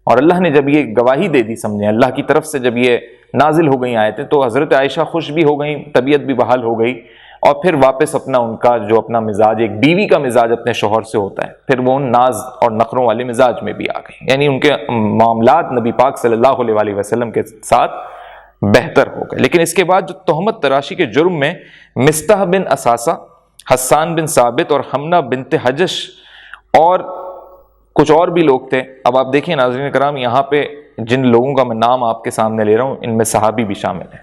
اور اللہ نے جب یہ گواہی دے دی، سمجھیں اللہ کی طرف سے جب یہ نازل ہو گئی آیتیں تو حضرت عائشہ خوش بھی ہو گئیں، طبیعت بھی بحال ہو گئی، اور پھر واپس اپنا ان کا جو اپنا مزاج، ایک بیوی کا مزاج اپنے شوہر سے ہوتا ہے، پھر وہ ان ناز اور نخروں والے مزاج میں بھی آ گئی، یعنی ان کے معاملات نبی پاک صلی اللہ علیہ وآلہ وسلم کے ساتھ بہتر ہو گئے۔ لیکن اس کے بعد جو تہمت تراشی کے جرم میں مصطح بن اساسہ، حسان بن ثابت اور حمنہ بنت حجش اور کچھ اور بھی لوگ تھے۔ اب آپ دیکھیں ناظرین کرام، یہاں پہ جن لوگوں کا میں نام آپ کے سامنے لے رہا ہوں ان میں صحابی بھی شامل ہیں،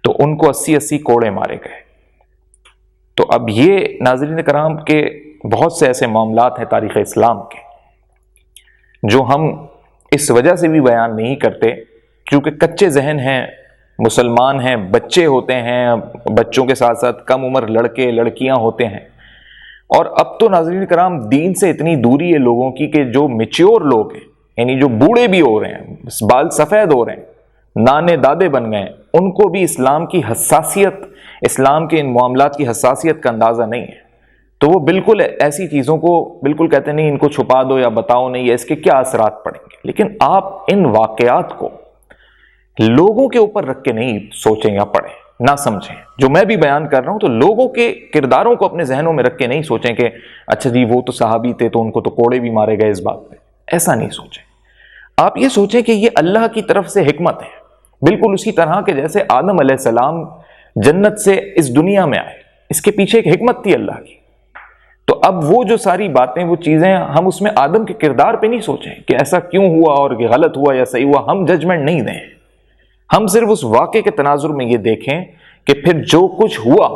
تو ان کو 80 کوڑے مارے گئے۔ تو اب یہ ناظرین کرام کے بہت سے ایسے معاملات ہیں تاریخ اسلام کے جو ہم اس وجہ سے بھی بیان نہیں کرتے کیونکہ کچے ذہن ہیں، مسلمان ہیں، بچے ہوتے ہیں، بچوں کے ساتھ ساتھ کم عمر لڑکے لڑکیاں ہوتے ہیں، اور اب تو ناظرین کرام دین سے اتنی دوری ہے لوگوں کی کہ جو میچیور لوگ ہیں، یعنی جو بوڑھے بھی ہو رہے ہیں، بال سفید ہو رہے ہیں، نانے دادے بن گئے ہیں، ان کو بھی اسلام کی حساسیت، اسلام کے ان معاملات کی حساسیت کا اندازہ نہیں ہے، تو وہ بالکل ایسی چیزوں کو بالکل کہتے نہیں ان کو چھپا دو یا بتاؤ نہیں، اس کے کیا اثرات پڑیں گے۔ لیکن آپ ان واقعات کو لوگوں کے اوپر رکھ کے نہیں سوچیں یا پڑھیں، نہ سمجھیں۔ جو میں بھی بیان کر رہا ہوں تو لوگوں کے کرداروں کو اپنے ذہنوں میں رکھ کے نہیں سوچیں کہ اچھا جی وہ تو صحابی تھے تو ان کو تو کوڑے بھی مارے گئے، اس بات پہ ایسا نہیں سوچیں۔ آپ یہ سوچیں کہ یہ اللہ کی طرف سے حکمت ہے، بالکل اسی طرح کہ جیسے آدم علیہ السلام جنت سے اس دنیا میں آئے، اس کے پیچھے ایک حکمت تھی اللہ کی۔ تو اب وہ جو ساری باتیں، وہ چیزیں، ہم اس میں آدم کے کردار پہ نہیں سوچیں کہ ایسا کیوں ہوا اور یہ غلط ہوا یا صحیح ہوا، ہم ججمنٹ نہیں دیں، ہم صرف اس واقعے کے تناظر میں یہ دیکھیں کہ پھر جو کچھ ہوا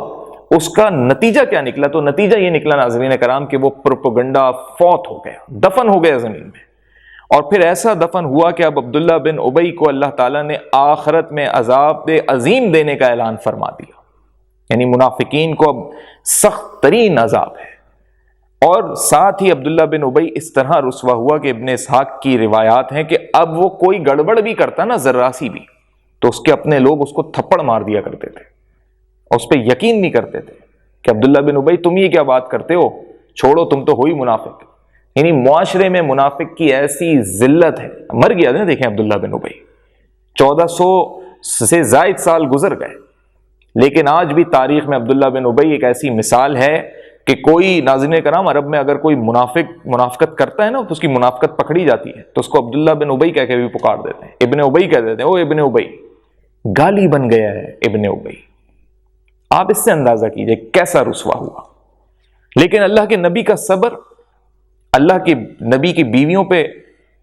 اس کا نتیجہ کیا نکلا۔ تو نتیجہ یہ نکلا ناظرین کرام کہ وہ پروپیگنڈا فوت ہو گیا، دفن ہو گیا زمین میں، اور پھر ایسا دفن ہوا کہ اب عبداللہ بن ابی کو اللہ تعالیٰ نے آخرت میں عذاب عظیم دینے کا اعلان فرما دیا، یعنی منافقین کو اب سخت ترین عذاب ہے۔ اور ساتھ ہی عبداللہ بن ابی اس طرح رسوا ہوا کہ ابن اسحاق کی روایات ہیں کہ اب وہ کوئی گڑبڑ بھی کرتا نا ذرا سی بھی تو اس کے اپنے لوگ اس کو تھپڑ مار دیا کرتے تھے اور اس پہ یقین نہیں کرتے تھے کہ عبداللہ بن ابی تم یہ کیا بات کرتے ہو، چھوڑو تم تو ہوئی منافق۔ یعنی معاشرے میں منافق کی ایسی ذلت ہے، مر گیا نا، دیکھیں عبداللہ بن ابی 1400 سے زائد سال گزر گئے، لیکن آج بھی تاریخ میں عبداللہ بن ابی ایک ایسی مثال ہے کہ کوئی ناظرین کرام عرب میں اگر کوئی منافقت کرتا ہے نا تو اس کی منافقت پکڑی جاتی ہے تو اس کو عبداللہ بن ابی کہہ کے بھی پکار دیتے ہیں، ابن ابی کہہ دیتے ہیں، او ابن ابی، گالی بن گیا ہے ابن ابی۔ آپ اس سے اندازہ کیجئے کیسا رسوا ہوا۔ لیکن اللہ کے نبی کا صبر، اللہ کے نبی کی بیویوں پہ،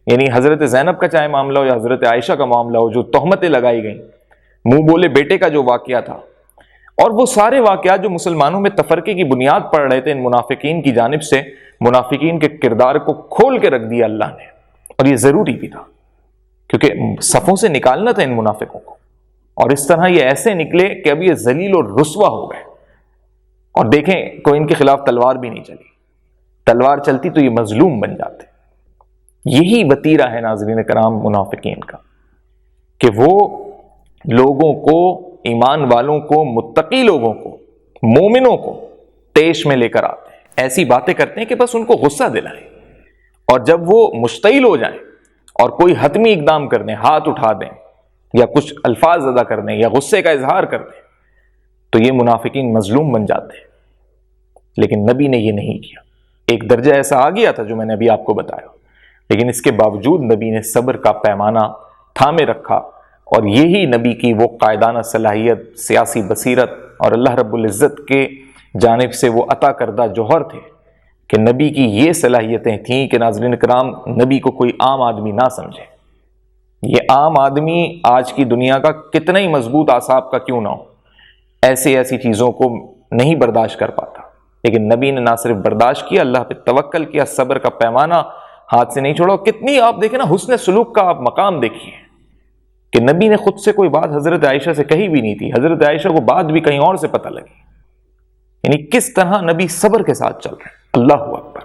یعنی حضرت زینب کا چاہے معاملہ ہو یا حضرت عائشہ کا معاملہ ہو، جو تہمتیں لگائی گئیں، منہ بولے بیٹے کا جو واقعہ تھا، اور وہ سارے واقعات جو مسلمانوں میں تفرقے کی بنیاد پڑ رہے تھے ان منافقین کی جانب سے، منافقین کے کردار کو کھول کے رکھ دیا اللہ نے، اور یہ ضروری بھی تھا کیونکہ صفوں سے نکالنا تھا ان منافقوں کو، اور اس طرح یہ ایسے نکلے کہ اب یہ ذلیل اور رسوا ہو گئے۔ اور دیکھیں کوئی ان کے خلاف تلوار بھی نہیں چلی، تلوار چلتی تو یہ مظلوم بن جاتے۔ یہی وتیرہ ہے ناظرین کرام منافقین کا، کہ وہ لوگوں کو، ایمان والوں کو، متقی لوگوں کو، مومنوں کو طیش میں لے کر آتے ہیں، ایسی باتیں کرتے ہیں کہ بس ان کو غصہ دلائیں، اور جب وہ مشتعل ہو جائیں اور کوئی حتمی اقدام کر دیں، ہاتھ اٹھا دیں یا کچھ الفاظ ادا کر دیں یا غصے کا اظہار کر دیں، تو یہ منافقین مظلوم بن جاتے ہیں۔ لیکن نبی نے یہ نہیں کیا۔ ایک درجہ ایسا آ گیا تھا جو میں نے ابھی آپ کو بتایا، لیکن اس کے باوجود نبی نے صبر کا پیمانہ تھامے رکھا، اور یہی نبی کی وہ قائدانہ صلاحیت، سیاسی بصیرت اور اللہ رب العزت کے جانب سے وہ عطا کردہ جوہر تھے کہ نبی کی یہ صلاحیتیں تھیں کہ ناظرین کرام نبی کو کوئی عام آدمی نہ سمجھے۔ یہ عام آدمی آج کی دنیا کا کتنا ہی مضبوط اعصاب کا کیوں نہ ہو، ایسی چیزوں کو نہیں برداشت کر پاتا، لیکن نبی نے نہ صرف برداشت کیا، اللہ پہ توکل کیا، صبر کا پیمانہ ہاتھ سے نہیں چھوڑا۔ کتنی آپ دیکھیں نا حسن سلوک کا آپ مقام دیکھیے کہ نبی نے خود سے کوئی بات حضرت عائشہ سے کہی بھی نہیں تھی، حضرت عائشہ کو بات بھی کہیں اور سے پتہ لگی، یعنی کس طرح نبی صبر کے ساتھ چل رہے ہیں۔ اللہ اکبر،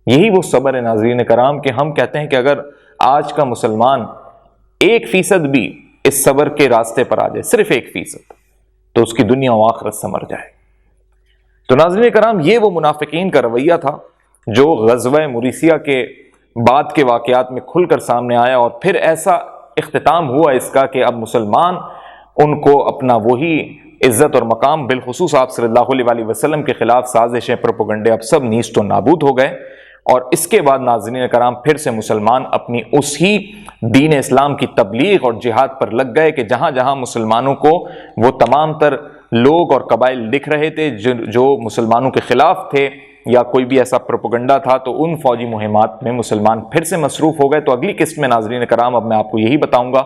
یہی وہ صبر ہے ناظرین کرام کہ ہم کہتے ہیں کہ اگر آج کا مسلمان 1% بھی اس صبر کے راستے پر آ جائے، صرف 1%، تو اس کی دنیا و آخرت سنور جائے۔ تو ناظرین کرام یہ وہ منافقین کا رویہ تھا جو غزوہ مریسیہ کے بعد کے واقعات میں کھل کر سامنے آیا، اور پھر ایسا اختتام ہوا اس کا کہ اب مسلمان ان کو اپنا وہی عزت اور مقام، بالخصوص آپ صلی اللہ علیہ وسلم کے خلاف سازشیں، پروپیگنڈے اب سب نیست و نابود ہو گئے۔ اور اس کے بعد ناظرین کرام پھر سے مسلمان اپنی اسی دین اسلام کی تبلیغ اور جہاد پر لگ گئے کہ جہاں جہاں مسلمانوں کو وہ تمام تر لوگ اور قبائل لکھ رہے تھے جو مسلمانوں کے خلاف تھے، یا کوئی بھی ایسا پروپیگنڈا تھا، تو ان فوجی مہمات میں مسلمان پھر سے مصروف ہو گئے۔ تو اگلی قسط میں ناظرین کرام اب میں آپ کو یہی بتاؤں گا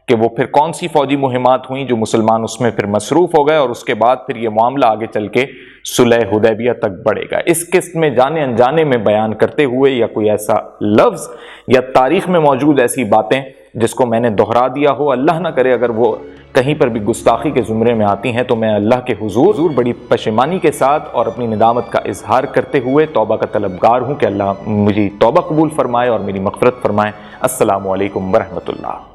کہ وہ پھر کون سی فوجی مہمات ہوئیں جو مسلمان اس میں پھر مصروف ہو گئے، اور اس کے بعد پھر یہ معاملہ آگے چل کے صلح حدیبیہ تک بڑھے گا۔ اس قسط میں جانے انجانے میں بیان کرتے ہوئے یا کوئی ایسا لفظ یا تاریخ میں موجود ایسی باتیں جس کو میں نے دہرا دیا ہو، اللہ نہ کرے اگر وہ کہیں پر بھی گستاخی کے زمرے میں آتی ہیں، تو میں اللہ کے حضور بڑی پشیمانی کے ساتھ اور اپنی ندامت کا اظہار کرتے ہوئے توبہ کا طلبگار ہوں کہ اللہ مجھے توبہ قبول فرمائے اور میری مغفرت فرمائے۔ السلام علیکم ورحمۃ اللہ۔